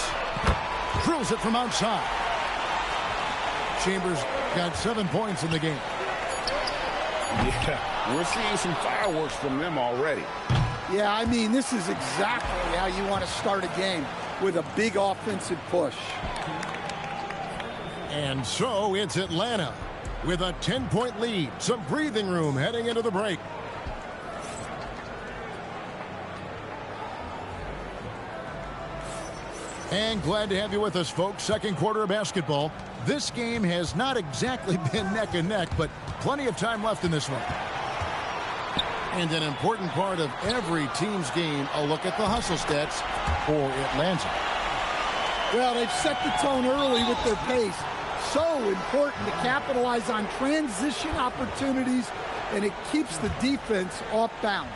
Drills it from outside. Chambers got 7 points in the game. Yeah, we're seeing some fireworks from them already. Yeah, I mean, this is exactly how you want to start a game, with a big offensive push. And so it's Atlanta with a 10-point lead. Some breathing room heading into the break. And glad to have you with us, folks. Second quarter of basketball. This game has not exactly been neck and neck, but plenty of time left in this one. And an important part of every team's game, a look at the hustle stats for Atlanta. Well, they've set the tone early with their pace. So important to capitalize on transition opportunities and it keeps the defense off balance.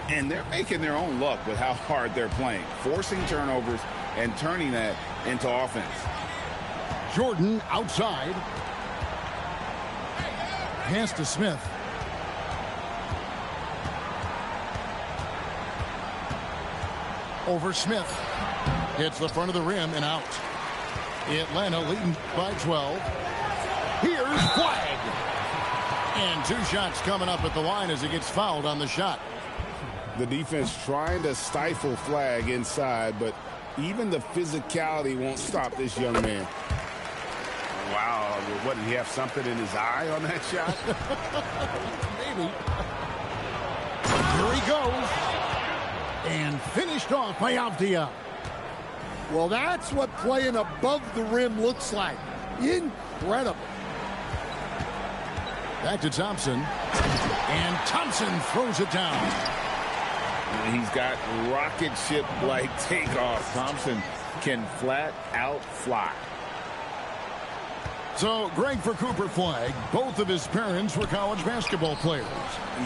And they're making their own luck with how hard they're playing, forcing turnovers and turning that into offense. Jordan outside. Pass to Smith. Over Smith. Hits the front of the rim and out. Atlanta leading by 12. Here's Flag. And 2 shots coming up at the line as he gets fouled on the shot. The defense trying to stifle Flag inside, but even the physicality won't stop this young man. Wow, what, did he have something in his eye on that shot? Maybe. Here he goes. And finished off by Avdia. Well, that's what playing above the rim looks like. Incredible. Back to Thompson. And Thompson throws it down. And he's got rocket ship-like takeoff. Thompson can flat out fly. So, Greg, for Cooper Flag, both of his parents were college basketball players.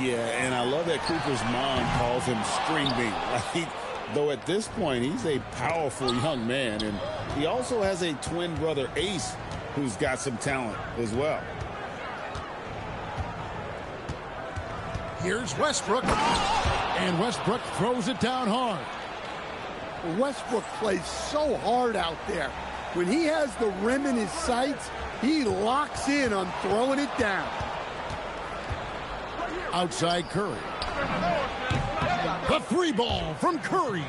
Yeah, and I love that Cooper's mom calls him String Bean. Though at this point, he's a powerful young man. And he also has a twin brother, Ace, who's got some talent as well. Here's Westbrook. And Westbrook throws it down hard. Westbrook plays so hard out there. When he has the rim in his sights, he locks in on throwing it down. Outside Curry. The 3 ball from Curry.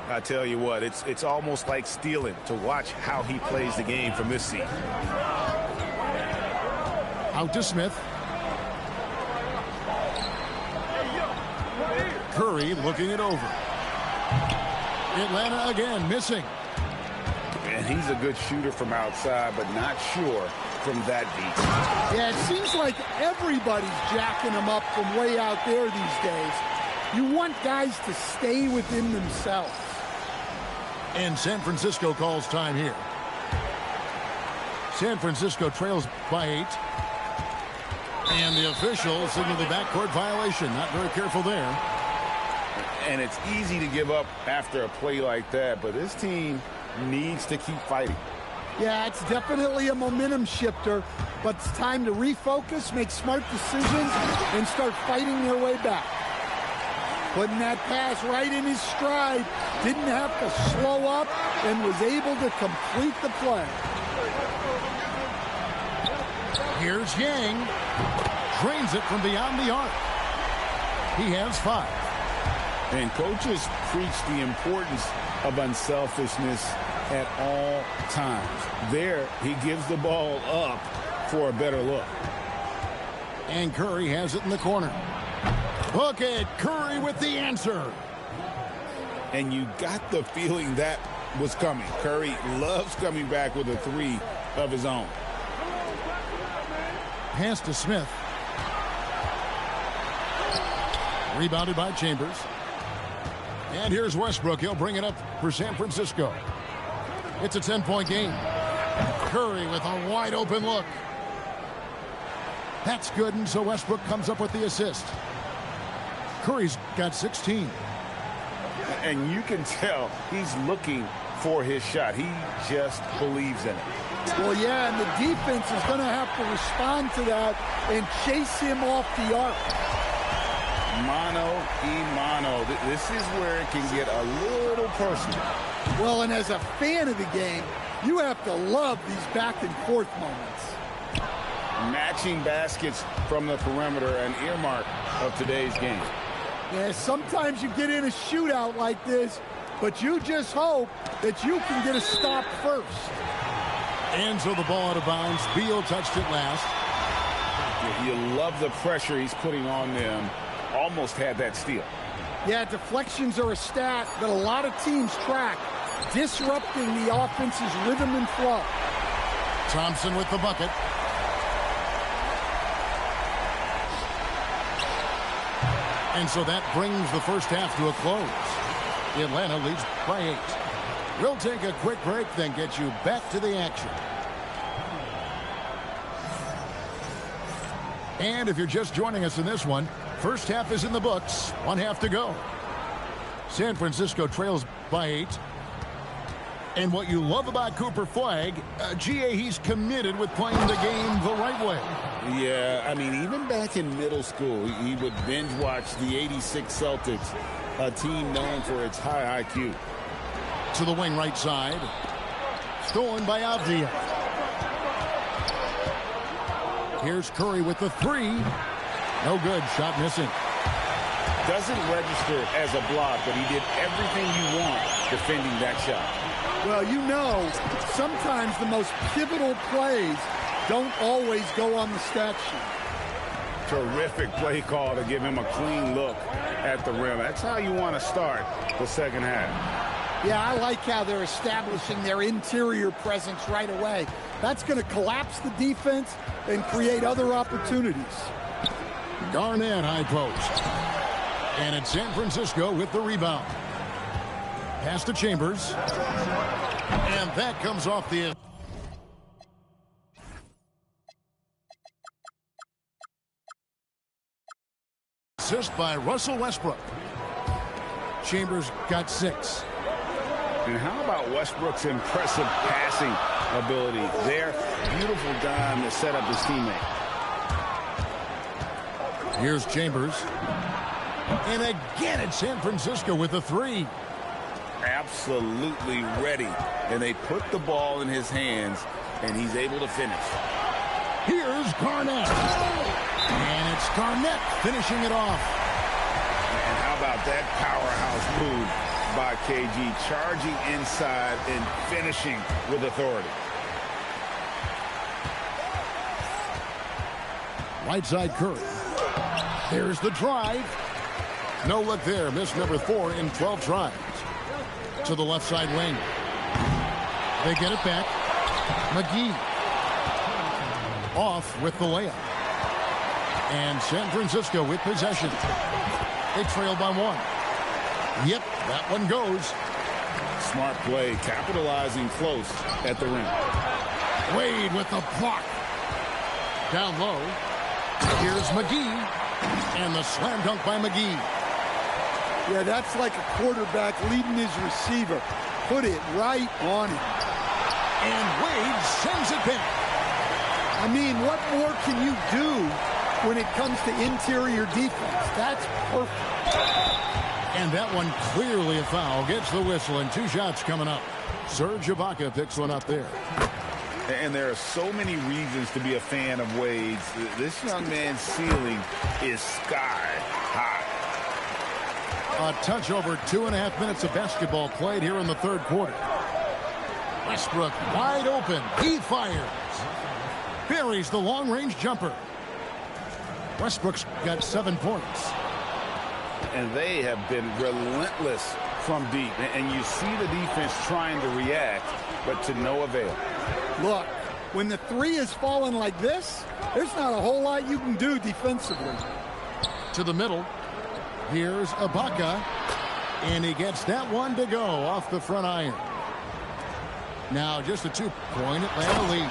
I tell you what, it's almost like stealing to watch how he plays the game from this seat. Out to Smith. Curry looking it over. Atlanta again missing. And he's a good shooter from outside, but not sure from that deep. Yeah, it seems like everybody's jacking him up from way out there these days. You want guys to stay within themselves. And San Francisco calls time here. San Francisco trails by 8. And the official signaled the backcourt violation. Not very careful there. And it's easy to give up after a play like that, but this team needs to keep fighting. Yeah, it's definitely a momentum shifter, but it's time to refocus, make smart decisions, and start fighting their way back. Putting that pass right in his stride, didn't have to slow up, and was able to complete the play. Here's Yang. Drains it from beyond the arc. He has 5. And coaches preach the importance of unselfishness at all times. There, he gives the ball up for a better look. And Curry has it in the corner. Look at Curry with the answer. And you got the feeling that was coming. Curry loves coming back with a 3 of his own. Pass to Smith. Rebounded by Chambers. And here's Westbrook. He'll bring it up for San Francisco. It's a 10-point game. Curry with a wide open look. That's good, and so Westbrook comes up with the assist. Curry's got 16. And you can tell he's looking for his shot. He just believes in it. Well, yeah, and the defense is going to have to respond to that and chase him off the arc. Mano y mano. This is where it can get a little personal. Well, and as a fan of the game, you have to love these back-and-forth moments. Matching baskets from the perimeter, an earmark of today's game. Yeah, sometimes you get in a shootout like this, but you just hope that you can get a stop first. And so the ball out of bounds. Beal touched it last. You love the pressure he's putting on them. Almost had that steal. Yeah, deflections are a stat that a lot of teams track, disrupting the offense's rhythm and flow. Thompson with the bucket. And so that brings the first half to a close. Atlanta leads by 8. We'll take a quick break, then get you back to the action. And if you're just joining us in this one, first half is in the books. 1 half to go. San Francisco trails by 8. And what you love about Cooper Flagg, GA, he's committed with playing the game the right way. Yeah, I mean, even back in middle school, he would binge watch the '86 Celtics, a team known for its high IQ. To the wing right side. Stolen by Avdia. Here's Curry with the 3. No good. Shot missing. Doesn't register as a block, but he did everything you want defending that shot. Well, you know, sometimes the most pivotal plays don't always go on the stat sheet. Terrific play call to give him a clean look at the rim. That's how you want to start the second half. Yeah, I like how they're establishing their interior presence right away. That's going to collapse the defense and create other opportunities. Garnett high post. And it's San Francisco with the rebound. Pass to Chambers. And that comes off the... assist by Russell Westbrook. Chambers got 6. And how about Westbrook's impressive passing ability there? Beautiful dime to set up his teammate. Here's Chambers. And again it's San Francisco with a 3. Absolutely ready. And they put the ball in his hands, and he's able to finish. Here's Garnett. And it's Garnett finishing it off. And how about that powerhouse move by KG, charging inside and finishing with authority. Right side Curry. There's the drive. No look there. Miss number 4 in 12 tries. To the left side wing. They get it back. McGee. Off with the layup. And San Francisco with possession. They trail by 1. Yep, that one goes. Smart play, capitalizing close at the rim. Wade with the block. Down low. Here's McGee. And the slam dunk by McGee. Yeah, that's like a quarterback leading his receiver. Put it right on him. And Wade sends it back. I mean, what more can you do when it comes to interior defense? That's perfect. And that one clearly a foul. Gets the whistle and 2 shots coming up. Serge Ibaka picks one up there. And there are so many reasons to be a fan of Wade's. This young man's ceiling is sky high. A touch over 2.5 minutes of basketball played here in the third quarter. Westbrook wide open. He fires. Buries the long-range jumper. Westbrook's got 7 points. And they have been relentless from deep. And you see the defense trying to react, but to no avail. Look, when the 3 is falling like this, there's not a whole lot you can do defensively. To the middle. Here's Ibaka. And he gets that one to go off the front iron. Now just a 2-point Atlanta lead.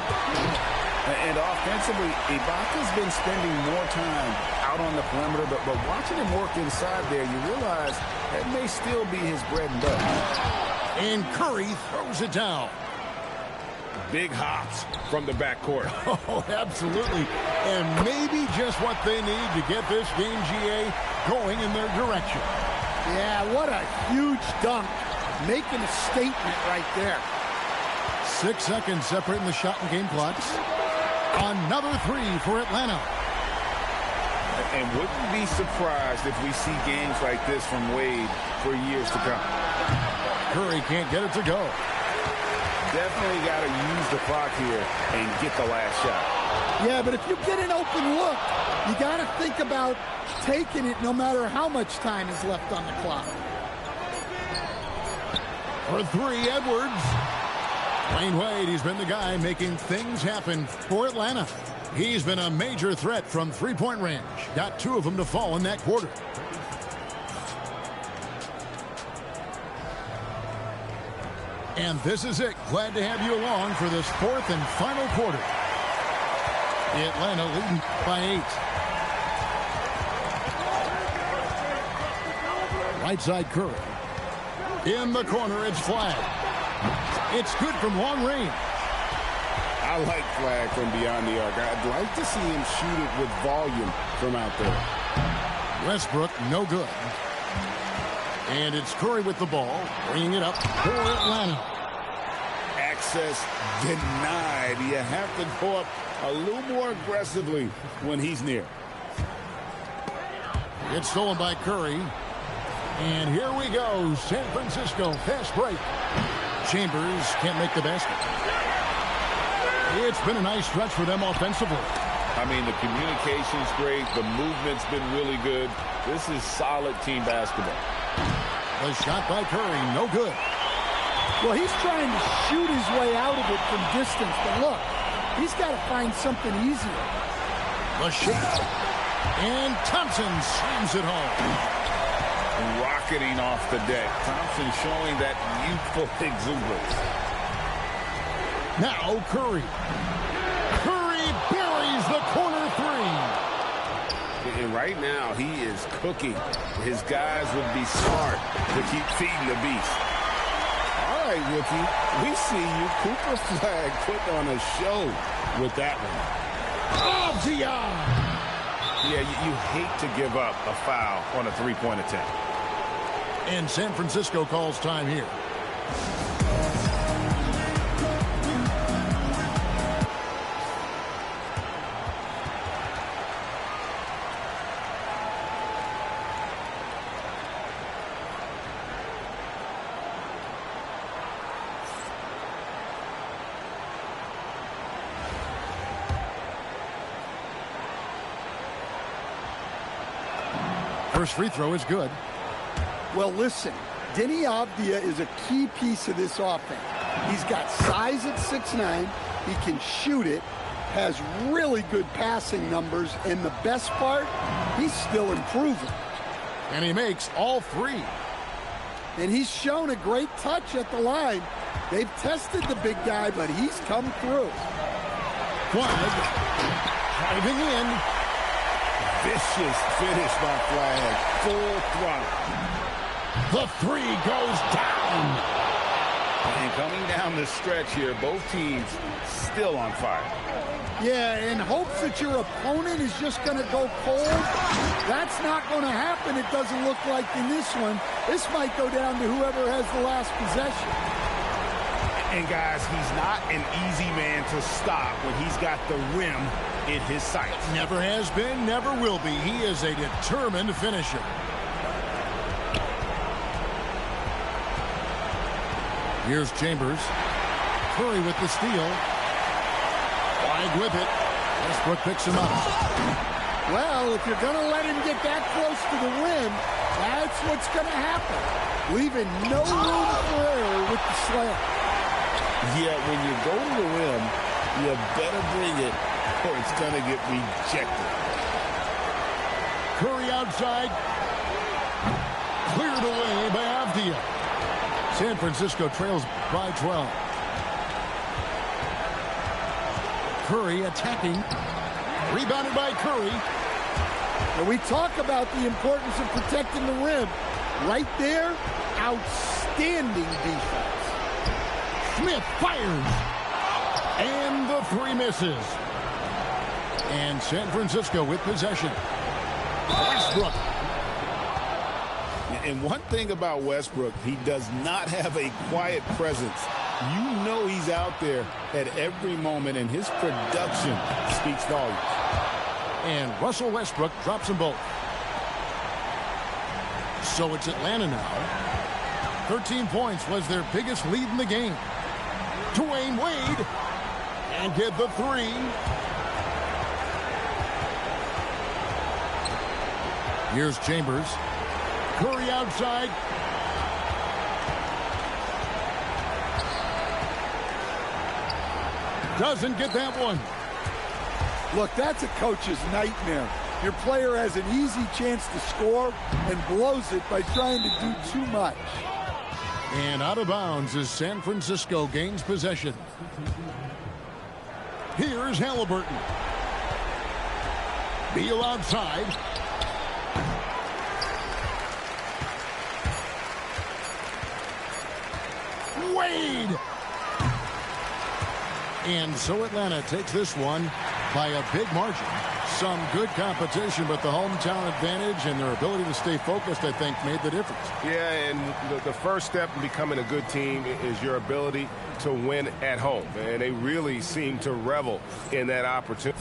And offensively, Ibaka's been spending more time out on the perimeter, but watching him work inside there, you realize that may still be his bread and butter. And Curry throws it down. Big hops from the backcourt. Oh, absolutely. And maybe just what they need to get this game, GA, going in their direction. Yeah, what a huge dunk. Making a statement right there. 6 seconds separating the shot and game clocks. Another 3 for Atlanta. And wouldn't be surprised if we see games like this from Wade for years to come. Curry can't get it to go. Definitely got to use the clock here and get the last shot. Yeah, but if you get an open look, you got to think about taking it no matter how much time is left on the clock. For 3, Edwards. Dwayne Wade, he's been the guy making things happen for Atlanta. He's been a major threat from 3-point range. Got 2 of them to fall in that quarter. And this is it. Glad to have you along for this 4th and final quarter. Atlanta leading by 8. Right side Curry. In the corner, it's Flag. It's good from long range. I like Flag from beyond the arc. I'd like to see him shoot it with volume from out there. Westbrook, no good. And it's Curry with the ball, bringing it up for Atlanta. Access denied. You have to go up a little more aggressively when he's near. It's stolen by Curry. And here we go. San Francisco, fast break. Chambers can't make the basket. It's been a nice stretch for them offensively. I mean, the communication's great. The movement's been really good. This is solid team basketball. The shot by Curry, no good. Well, he's trying to shoot his way out of it from distance. But look, he's got to find something easier. The shot. And Thompson slams it home. Rocketing off the deck. Thompson showing that youthful exuberance. Now Curry. Curry buries the corner three. And right now, he is cooking. His guys would be smart to keep feeding the beast. All right, rookie. We see you. Cooper Flag put on a show with that one. Oh, Dion! Yeah, you hate to give up a foul on a three-point attempt. And San Francisco calls time here. First free throw is good. Well, listen, Denny Avdia is a key piece of this offense. He's got size at 6'9". He can shoot it, has really good passing numbers, and the best part, he's still improving. And he makes all three. And he's shown a great touch at the line. They've tested the big guy, but he's come through. Flag driving in. Vicious finish by Flag. Full throttle. The three goes down. And coming down the stretch here, both teams still on fire. Yeah, in hopes that your opponent is just going to go cold. That's not going to happen, it doesn't look like in this one. This might go down to whoever has the last possession. And guys, he's not an easy man to stop when he's got the rim in his sights. Never has been, never will be. He is a determined finisher. Here's Chambers. Curry with the steal. Wide with it. Westbrook picks him up. Well, if you're going to let him get that close to the rim, that's what's going to happen. Leaving no room for error with the slam. Yeah, when you go to the rim, you better bring it or it's going to get rejected. Curry outside. Cleared away by Avdia. San Francisco trails by 12. Curry attacking. Rebounded by Curry. And we talk about the importance of protecting the rim. Right there, outstanding defense. Smith fires. And the three misses. And San Francisco with possession. Westbrook. And one thing about Westbrook, he does not have a quiet presence. You know he's out there at every moment, and his production speaks volumes. And Russell Westbrook drops them both. So it's Atlanta now. 13 points was their biggest lead in the game. Dwayne Wade. And get the three. Here's Chambers. Curry outside. Doesn't get that one. Look, that's a coach's nightmare. Your player has an easy chance to score and blows it by trying to do too much. And out of bounds as San Francisco gains possession. Here's Halliburton. Beal outside. Wade. And so Atlanta takes this one by a big margin. Some good competition, but the hometown advantage and their ability to stay focused, I think, made the difference. Yeah, and the first step in becoming a good team is your ability to win at home. And they really seem to revel in that opportunity.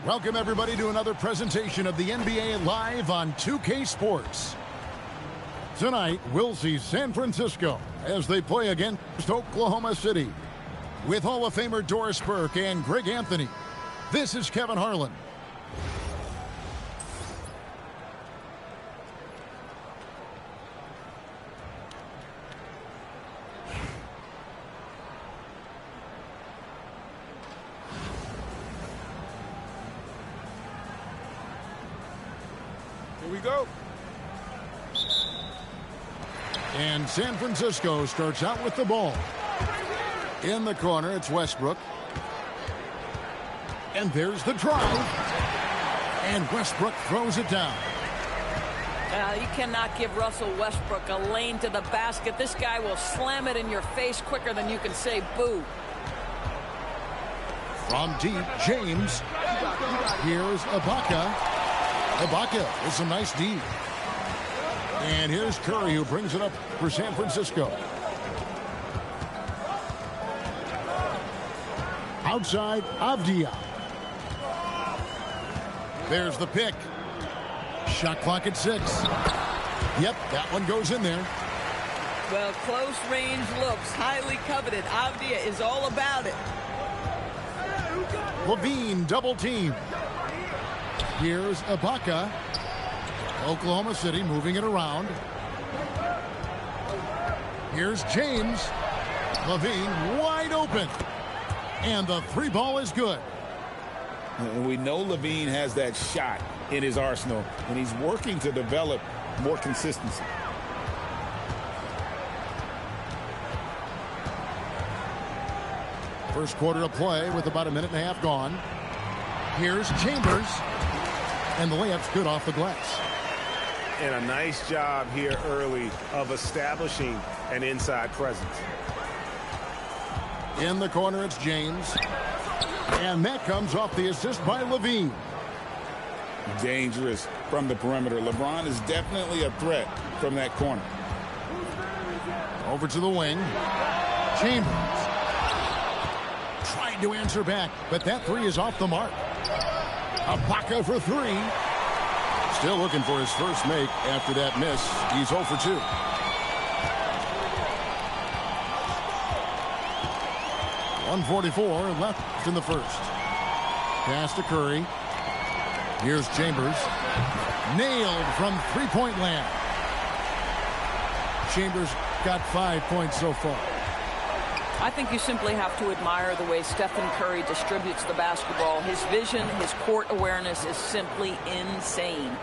Welcome, everybody, to another presentation of the NBA live on 2K Sports. Tonight, we'll see San Francisco as they play against Oklahoma City. With Hall of Famer Doris Burke and Greg Anthony, this is Kevin Harlan. Here we go. And San Francisco starts out with the ball. In the corner, it's Westbrook. And there's the drive. And Westbrook throws it down. You cannot give Russell Westbrook a lane to the basket. This guy will slam it in your face quicker than you can say boo. From deep, James. Here's Ibaka. Ibaka is a nice D. And here's Curry, who brings it up for San Francisco. Outside, Avdia. There's the pick. Shot clock at 6. Yep, that one goes in there. Well, close range looks highly coveted. Avdia is all about it. Levine double team. Here's Ibaka. Oklahoma City moving it around. Here's James. Levine wide open. And the three ball is good. And we know Levine has that shot in his arsenal, and he's working to develop more consistency. First quarter of play with about a minute and a half gone. Here's Chambers. And the layup's good off the glass. And a nice job here early of establishing an inside presence. In the corner, it's James. And that comes off the assist by Levine. Dangerous from the perimeter. LeBron is definitely a threat from that corner. Over to the wing. Chambers. Tried to answer back, but that three is off the mark. Ibaka for three. Still looking for his first make after that miss. He's 0 for 2. .144 left in the first. Pass to Curry. Here's Chambers. Nailed from three-point land. Chambers got 5 points so far. I think you simply have to admire the way Stephen Curry distributes the basketball. His vision, his court awareness is simply insane.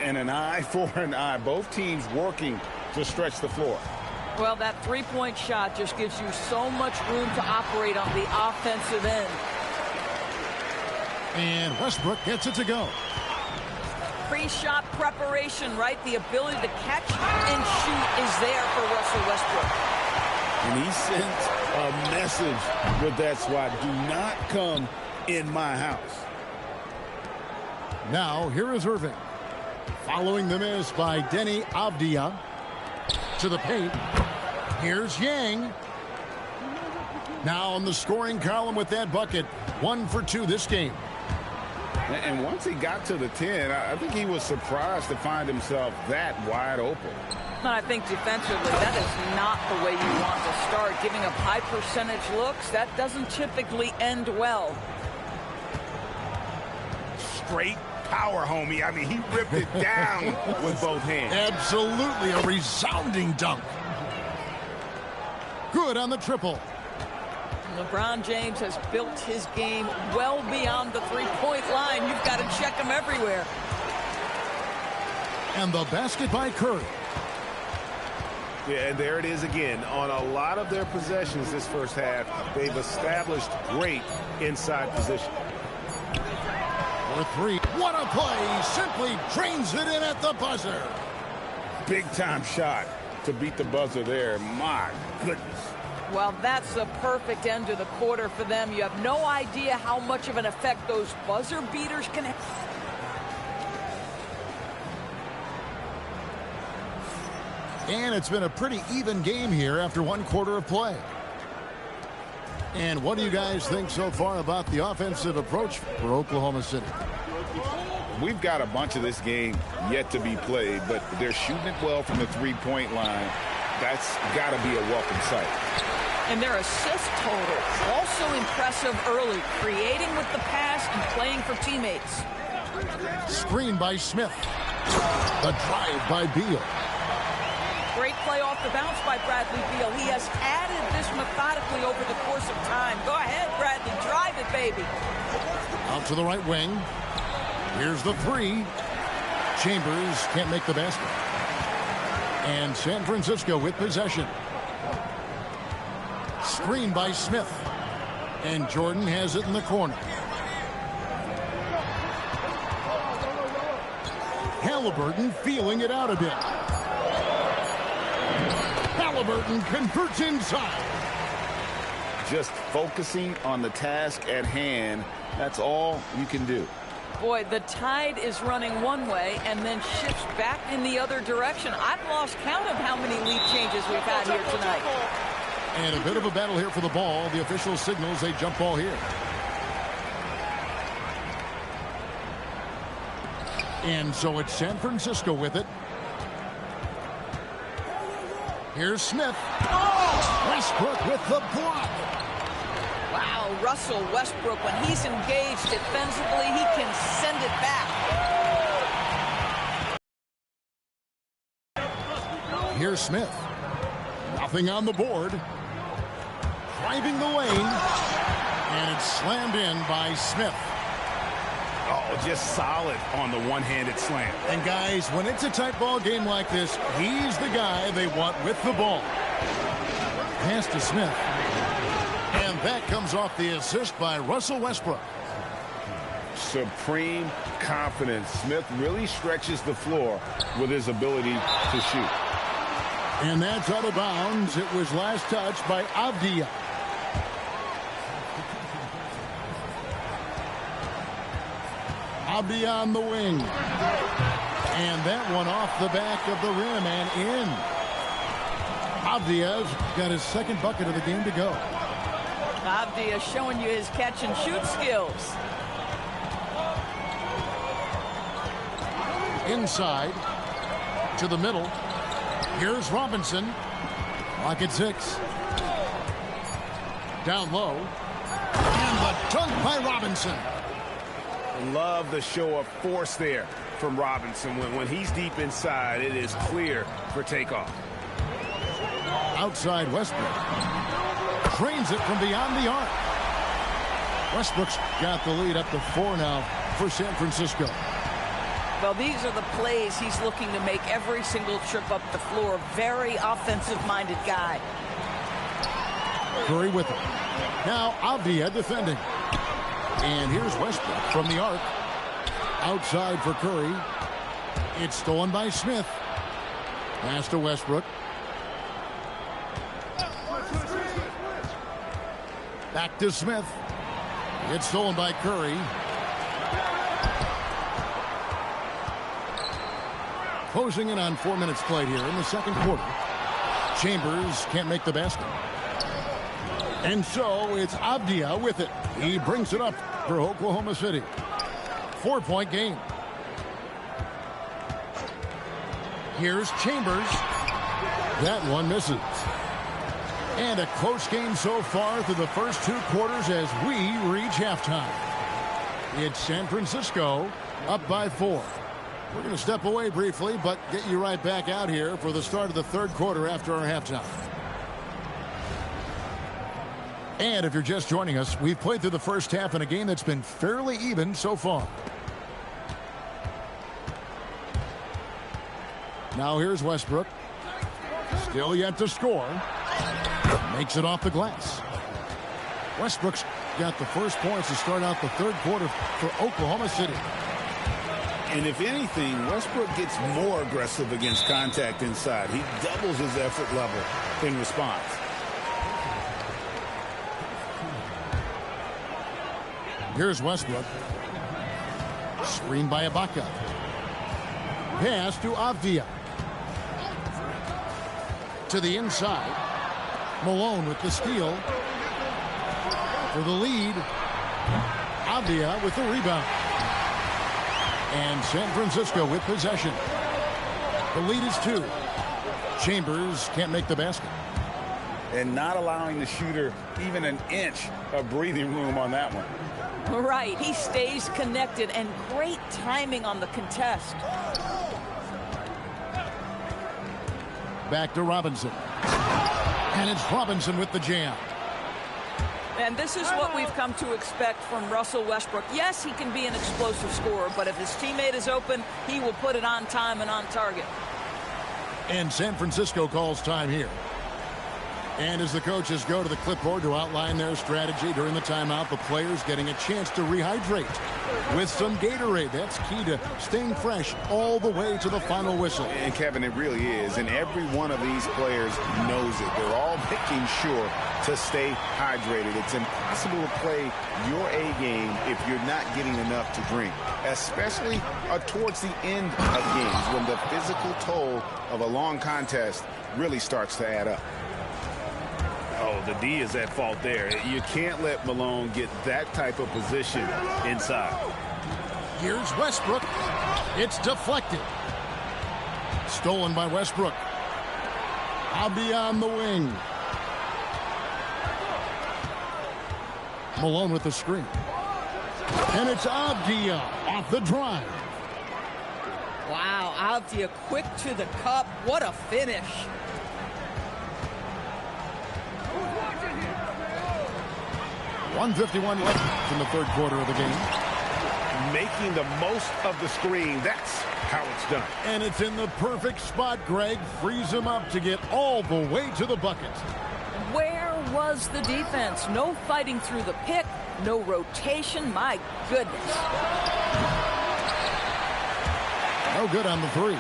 And an eye for an eye. Both teams working to stretch the floor. Well, that three-point shot just gives you so much room to operate on the offensive end. And Westbrook gets it to go. Pre-shot preparation, right? The ability to catch and shoot is there for Russell Westbrook. And he sent a message with that swat. Do not come in my house. Now, here is Irving. Following the miss by Denny Avdia. To the paint. Here's Yang. Now on the scoring column with that bucket. 1 for 2 this game. And once he got to the 10, I think he was surprised to find himself that wide open. I think defensively, that is not the way you want to start. Giving up high percentage looks, that doesn't typically end well. Straight power, homie. I mean, he ripped it down with both hands. Absolutely a resounding dunk. Good on the triple. LeBron James has built his game well beyond the three-point line. You've got to check him everywhere. And the basket by Curry. Yeah, and there it is again. On a lot of their possessions this first half, they've established great inside position. For three. What a play. Simply drains it in at the buzzer. Big time shot to beat the buzzer there. My goodness. Well, that's a perfect end to the quarter for them. You have no idea how much of an effect those buzzer beaters can have. And it's been a pretty even game here after 1 quarter of play. And what do you guys think so far about the offensive approach for Oklahoma City? We've got a bunch of this game yet to be played, but they're shooting it well from the three-point line. That's got to be a welcome sight. And their assist total, also impressive early, creating with the pass and playing for teammates. Screen by Smith. The drive by Beal. Great play off the bounce by Bradley Beal. He has added this methodically over the course of time. Go ahead, Bradley. Drive it, baby. Out to the right wing. Here's the three. Chambers can't make the basket. And San Francisco with possession. Screen by Smith. And Jordan has it in the corner. Halliburton feeling it out a bit. Halliburton converts inside. Just focusing on the task at hand. That's all you can do. Boy, the tide is running one way and then shifts back in the other direction. I've lost count of how many lead changes we've had here tonight. And a bit of a battle here for the ball. The official signals a jump ball here. And so it's San Francisco with it. Here's Smith. Oh! Westbrook with the block. Wow, Russell Westbrook, when he's engaged defensively, he can send it back. Here's Smith. Nothing on the board. Driving the lane. And it's slammed in by Smith. Oh, just solid on the one-handed slam. And guys, when it's a tight ball game like this, he's the guy they want with the ball. Pass to Smith. And that comes off the assist by Russell Westbrook. Supreme confidence. Smith really stretches the floor with his ability to shoot. And that's out of bounds. It was last touched by Avdia. Abdi on the wing. And that one off the back of the rim and in. Abdia's got his second bucket of the game to go. Abdia showing you his catch and shoot skills. Inside to the middle. Here's Robinson. Lock at 6. Down low. And the dunk by Robinson. Love the show of force there from Robinson. When he's deep inside, it is clear for takeoff. Outside Westbrook. Drains it from beyond the arc. Westbrook's got the lead up to 4 now for San Francisco. Well, these are the plays he's looking to make every single trip up the floor. Very offensive-minded guy. Curry with it. Now Avdia defending. And here's Westbrook from the arc. Outside for Curry. It's stolen by Smith. Pass to Westbrook. Back to Smith. It's stolen by Curry. Closing in on 4 minutes played here in the second quarter. Chambers can't make the basket. And so it's Abdia with it. He brings it up for Oklahoma City. 4-point game. Here's Chambers. That one misses. And a close game so far through the first 2 quarters as we reach halftime. It's San Francisco up by 4. We're going to step away briefly, but get you right back out here for the start of the third quarter after our halftime. And if you're just joining us, we've played through the first half in a game that's been fairly even so far. Now here's Westbrook. Still yet to score. Makes it off the glass. Westbrook's got the first points to start out the third quarter for Oklahoma City. And if anything, Westbrook gets more aggressive against contact inside. He doubles his effort level in response. Here's Westbrook. Screened by Ibaka. Pass to Avdia. To the inside. Malone with the steal. For the lead. Avdia with the rebound. And San Francisco with possession. The lead is 2. Chambers can't make the basket. And not allowing the shooter even an inch of breathing room on that one. Right, he stays connected, and great timing on the contest. Back to Robinson. And it's Robinson with the jam. And this is what we've come to expect from Russell Westbrook. Yes, he can be an explosive scorer, but if his teammate is open, he will put it on time and on target. And San Francisco calls time here. And as the coaches go to the clipboard to outline their strategy during the timeout, the players getting a chance to rehydrate with some Gatorade. That's key to staying fresh all the way to the final whistle. And Kevin, it really is. And every one of these players knows it. They're all making sure to stay hydrated. It's impossible to play your A game if you're not getting enough to drink, especially towards the end of games when the physical toll of a long contest really starts to add up. Oh, the D is at fault there. You can't let Malone get that type of position inside. Here's Westbrook. It's deflected. Stolen by Westbrook. Abdi on the wing. Malone with the screen. And it's Avdia off the drive. Wow, Avdia quick to the cup. What a finish. .151 left in the third quarter of the game. Making the most of the screen. That's how it's done. And it's in the perfect spot, Greg. Frees him up to get all the way to the bucket. Where was the defense? No fighting through the pick. No rotation. My goodness. No good on the 3.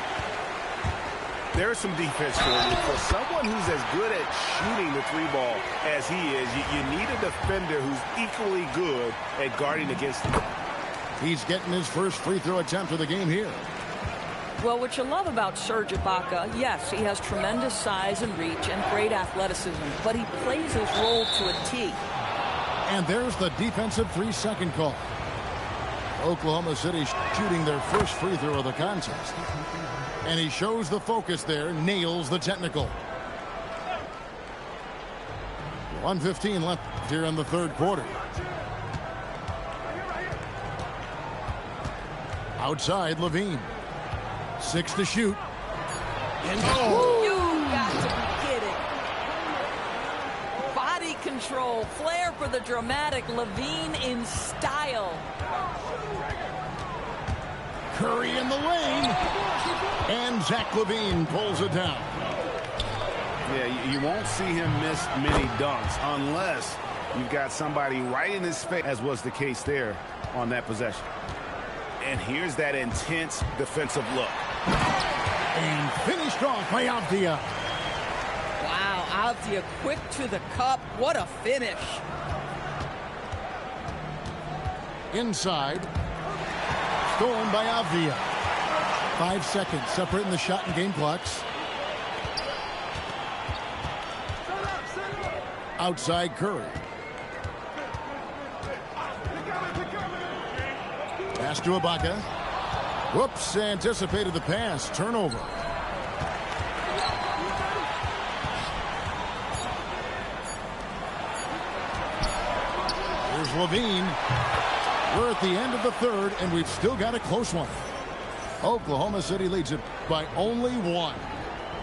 There's some defense for you. For someone who's as good at shooting the 3-ball as he is, you need a defender who's equally good at guarding against him. He's getting his first free throw attempt of the game here. Well, what you love about Serge Ibaka, yes, he has tremendous size and reach and great athleticism, but he plays his role to a T. And there's the defensive 3-second call. Oklahoma City shooting their first free throw of the contest. And he shows the focus there, nails the technical. 1:15 left here in the third quarter. Outside, Levine. 6 to shoot. And You got to be kidding. Body control, flair for the dramatic, Levine in style. Curry in the lane. And Zach Levine pulls it down. Yeah, you won't see him miss many dunks unless you've got somebody right in his face, as was the case there on that possession. And here's that intense defensive look. And finished off by Avdia. Wow, Avdia quick to the cup. What a finish. Inside. Stolen by Avdia. 5 seconds separating the shot and game clocks. Outside Curry. Pass to Ibaka. Whoops, anticipated the pass. Turnover. Here's Levine. We're at the end of the third, and we've still got a close one. Oklahoma City leads it by only 1.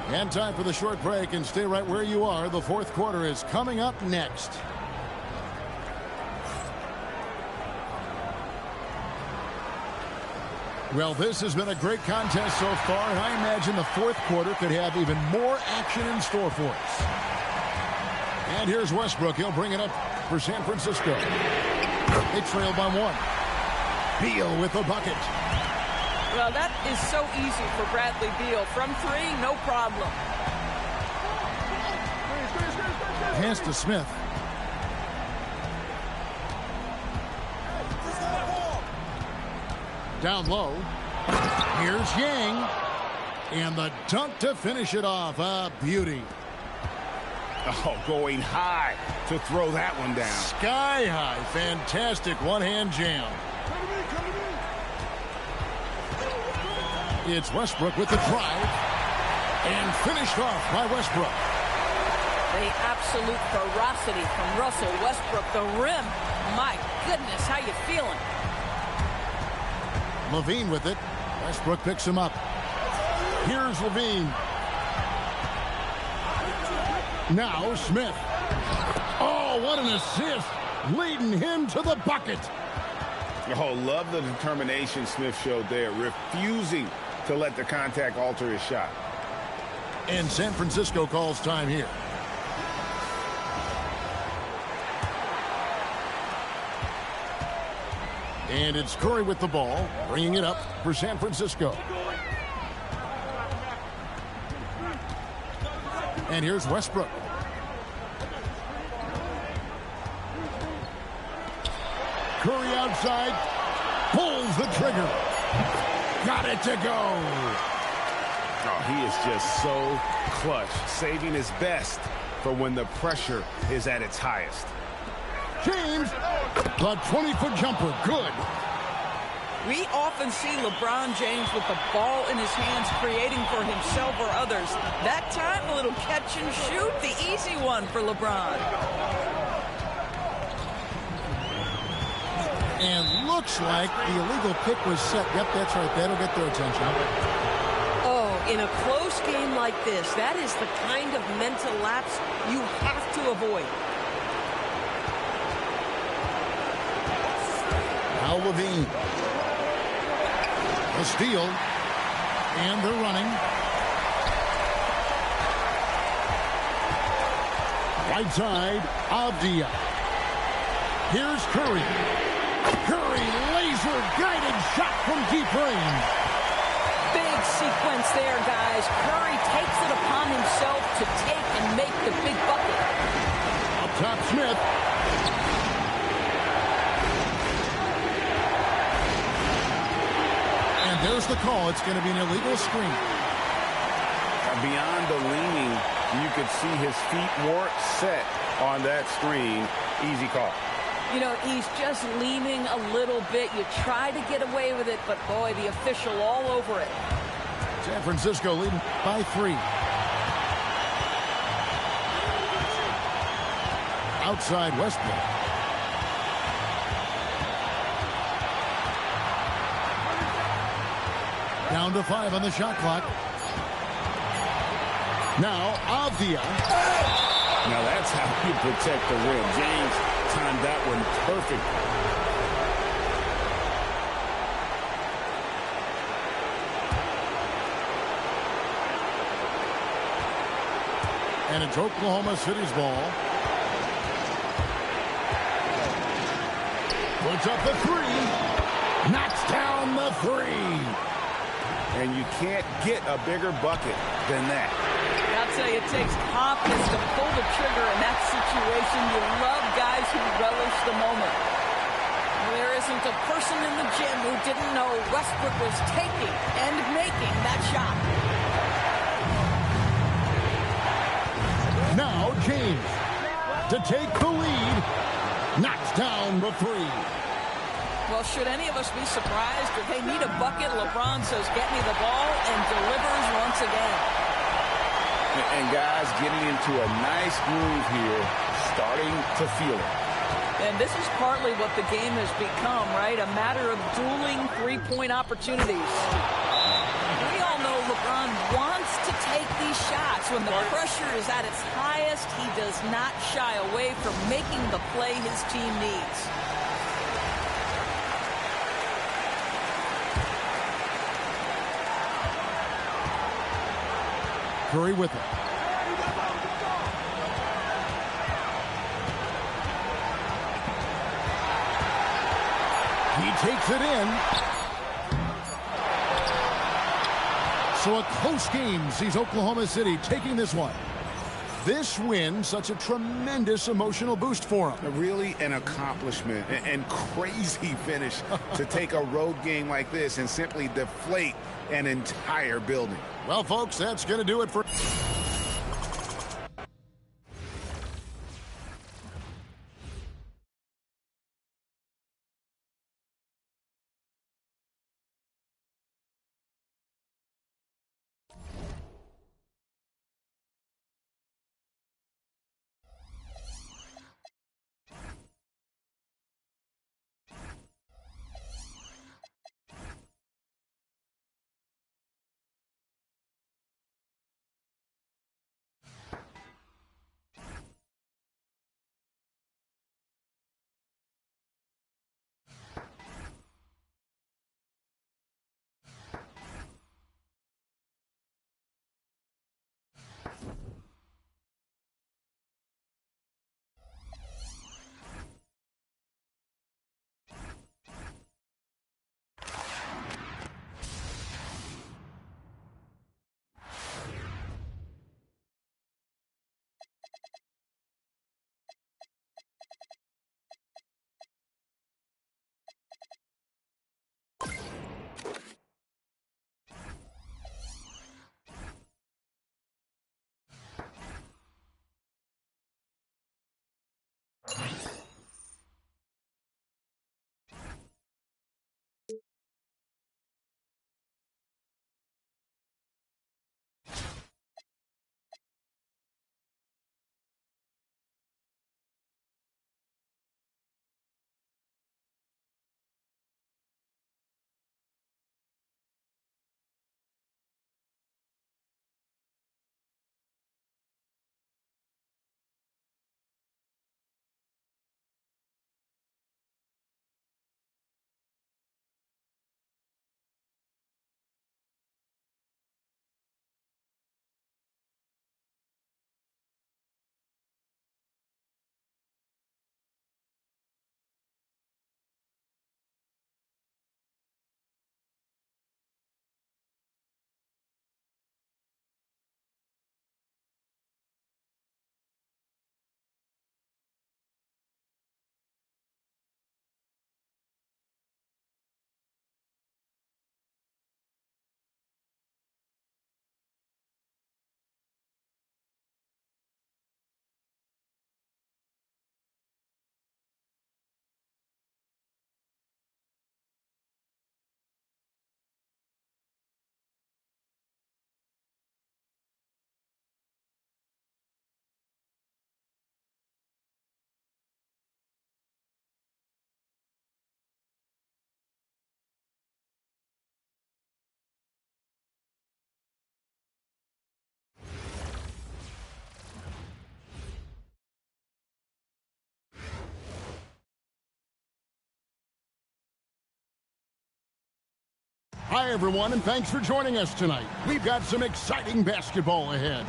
And time for the short break, and stay right where you are. The fourth quarter is coming up next. Well, this has been a great contest so far, and I imagine the fourth quarter could have even more action in store for us. And here's Westbrook. He'll bring it up for San Francisco. They trail by 1. Beal with the bucket. Well, that is so easy for Bradley Beal. From 3, no problem. Pass to Smith. Down low. Here's Yang. And the dunk to finish it off. A beauty. Oh, going high to throw that one down. Sky high. Fantastic one-hand jam. It's Westbrook with the drive. And finished off by Westbrook. The absolute ferocity from Russell Westbrook. The rim. My goodness, how you feeling? Levine with it. Westbrook picks him up. Here's Levine. Now Smith. Oh, what an assist. Leading him to the bucket. Oh, love the determination Smith showed there. Refusing to let the contact alter his shot. And San Francisco calls time here. And it's Curry with the ball, bringing it up for San Francisco. And here's Westbrook. Curry outside, pulls the trigger. Got it to go. Oh, he is just so clutch, saving his best for when the pressure is at its highest. James, the 20-foot jumper, good. We often see LeBron James with the ball in his hands, creating for himself or others. That time, a little catch and shoot, the easy one for LeBron. And looks like the illegal pick was set. Yep, that's right. That'll get their attention. Oh, in a close game like this, that is the kind of mental lapse you have to avoid. Now Levine. A steal. And they're running. Right side, Avdia. Here's Curry. Curry, laser-guided shot from deep range. Big sequence there, guys. Curry takes it upon himself to take and make the big bucket. Up top, Smith. There's the call. It's going to be an illegal screen. Beyond the leaning, you could see his feet weren't set on that screen. Easy call. You know, he's just leaning a little bit. You try to get away with it, but boy, the official all over it. San Francisco leading by 3. Outside Westbrook. Down to 5 on the shot clock. Now, Avdia. Now that's how you protect the rim. James timed that one perfect. And it's Oklahoma City's ball. Puts up the 3. Knocks down the 3. And you can't get a bigger bucket than that. I'll tell you, it takes confidence to pull the trigger in that situation. You love guys who relish the moment. There isn't a person in the gym who didn't know Westbrook was taking and making that shot. Now James to take the lead. Knocks down the 3. Well, should any of us be surprised if they need a bucket? LeBron says, get me the ball, and delivers once again. And guys getting into a nice groove here, starting to feel it. And this is partly what the game has become, right? A matter of dueling three-point opportunities. We all know LeBron wants to take these shots. When the pressure is at its highest, he does not shy away from making the play his team needs. Curry with it. He takes it in. So a close game sees Oklahoma City taking this one. This win, such a tremendous emotional boost for them. Really an accomplishment and crazy finish to take a road game like this and simply deflate an entire building. Well, folks, that's going to do it for... Hi, everyone, and thanks for joining us tonight. We've got some exciting basketball ahead.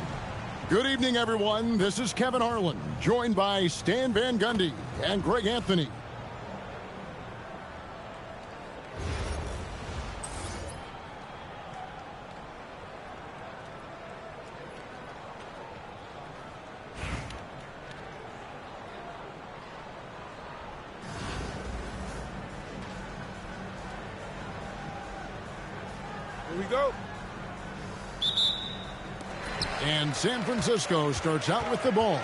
Good evening, everyone. This is Kevin Harlan, joined by Stan Van Gundy and Greg Anthony. Here we go. And San Francisco starts out with the ball.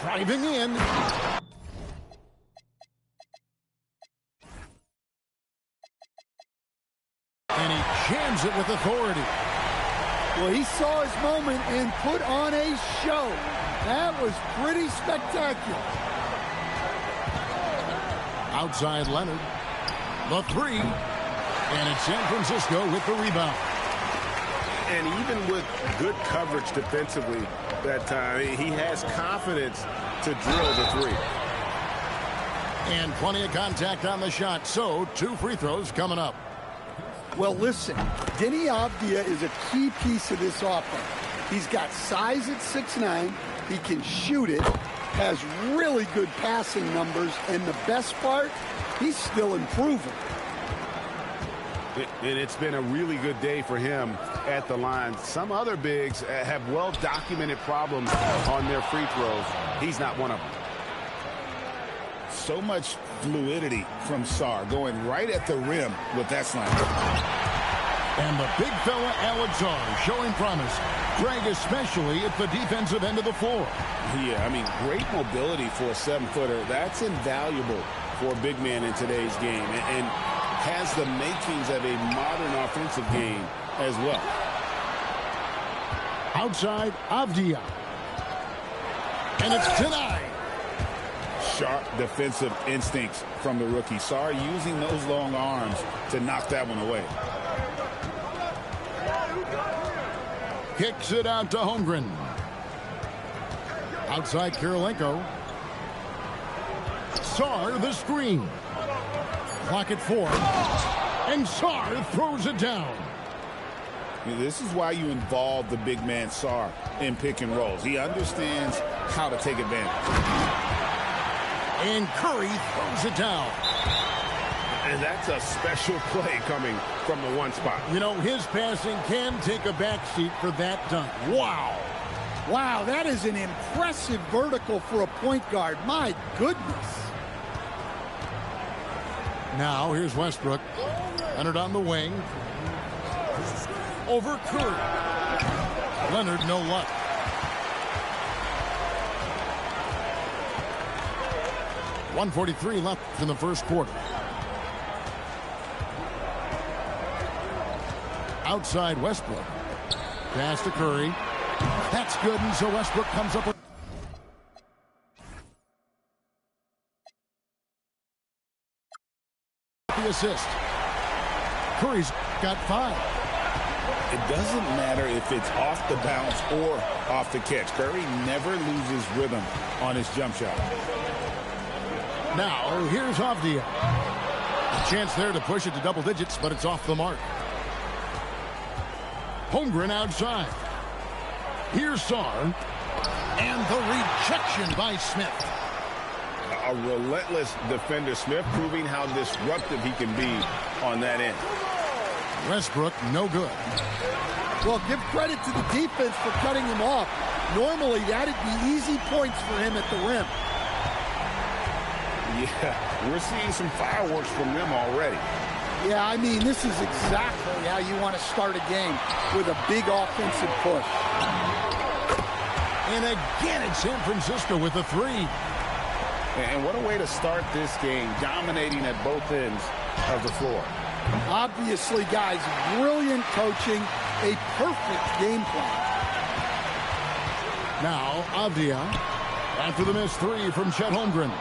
Driving in. And he jams it with authority. Well, he saw his moment and put on a show. That was pretty spectacular. Outside Leonard. The three. And it's San Francisco with the rebound. And even with good coverage defensively that time, he has confidence to drill the three. And plenty of contact on the shot. So, 2 free throws coming up. Well, listen, Deni Avdija is a key piece of this offense. He's got size at 6'9". He can shoot it, has really good passing numbers, and the best part, he's still improving. And it's been a really good day for him at the line. Some other bigs have well-documented problems on their free throws. He's not one of them. So much fluidity from Sarr, going right at the rim with that slam. And the big fella, Alex Sarr, showing promise. Greg, especially at the defensive end of the floor. Yeah, I mean, great mobility for a 7-footer. That's invaluable for a big man in today's game. And has the makings of a modern offensive game as well. Outside, Avdija. And it's denied. Sharp defensive instincts from the rookie. Sarr using those long arms to knock that one away. Kicks it out to Holmgren. Outside Kirilenko. Sarr the screen. Clock at 4. And Sarr throws it down. This is why you involve the big man Sarr in pick and rolls. He understands how to take advantage. And Curry throws it down. And that's a special play coming from the one spot. You know, his passing can take a backseat for that dunk. Wow. Wow, that is an impressive vertical for a point guard. My goodness. Now, here's Westbrook. Leonard on the wing. Over Curry. Leonard, no luck. .143 left in the first quarter. Outside Westbrook. Pass to Curry. That's good, and so Westbrook comes up with the assist. Curry's got 5. It doesn't matter if it's off the bounce or off the catch. Curry never loses rhythm on his jump shot. Now, here's Avdija. A chance there to push it to double digits, but it's off the mark. Holmgren outside. Here's Sarr. And the rejection by Smith. A relentless defender. Smith proving how disruptive he can be on that end. Westbrook, no good. Well, give credit to the defense for cutting him off. Normally, that'd be easy points for him at the rim. Yeah, we're seeing some fireworks from them already. Yeah, I mean, this is exactly how you want to start a game, with a big offensive push. And again, it's San Francisco with a 3. And what a way to start this game, dominating at both ends of the floor. Obviously, guys, brilliant coaching, a perfect game plan. Now, Avdija, after the missed 3 from Chet Holmgren.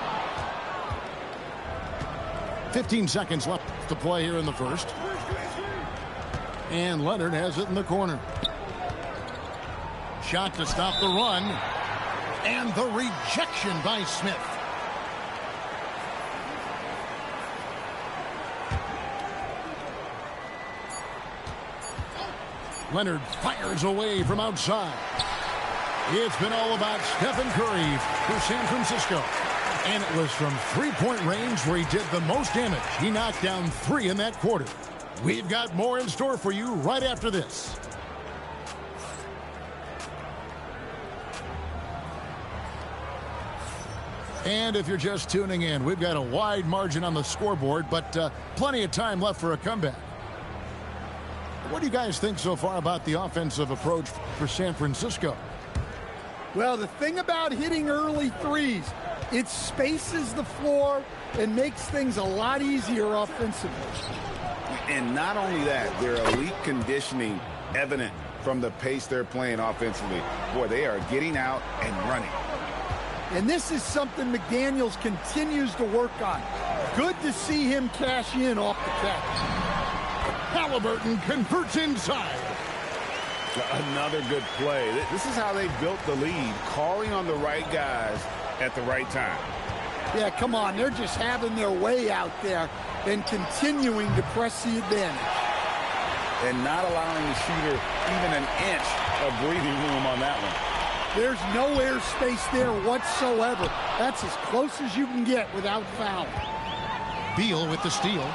15 seconds left to play here in the first. And Leonard has it in the corner. Shot to stop the run. And the rejection by Smith. Leonard fires away from outside. It's been all about Stephen Curry for San Francisco. And it was from three-point range where he did the most damage. He knocked down 3 in that quarter. We've got more in store for you right after this. And if you're just tuning in, we've got a wide margin on the scoreboard, but plenty of time left for a comeback. What do you guys think so far about the offensive approach for San Francisco? Well, the thing about hitting early threes, it spaces the floor and makes things a lot easier offensively. And not only that, their elite conditioning evident from the pace they're playing offensively. Boy, they are getting out and running. And this is something McDaniels continues to work on. Good to see him cash in off the catch. Halliburton converts inside. Another good play. This is how they built the lead, calling on the right guys at the right time. Yeah, come on. They're just having their way out there and continuing to press the advantage. And not allowing the shooter even an inch of breathing room on that one. There's no airspace there whatsoever. That's as close as you can get without foul. Beal with the steal.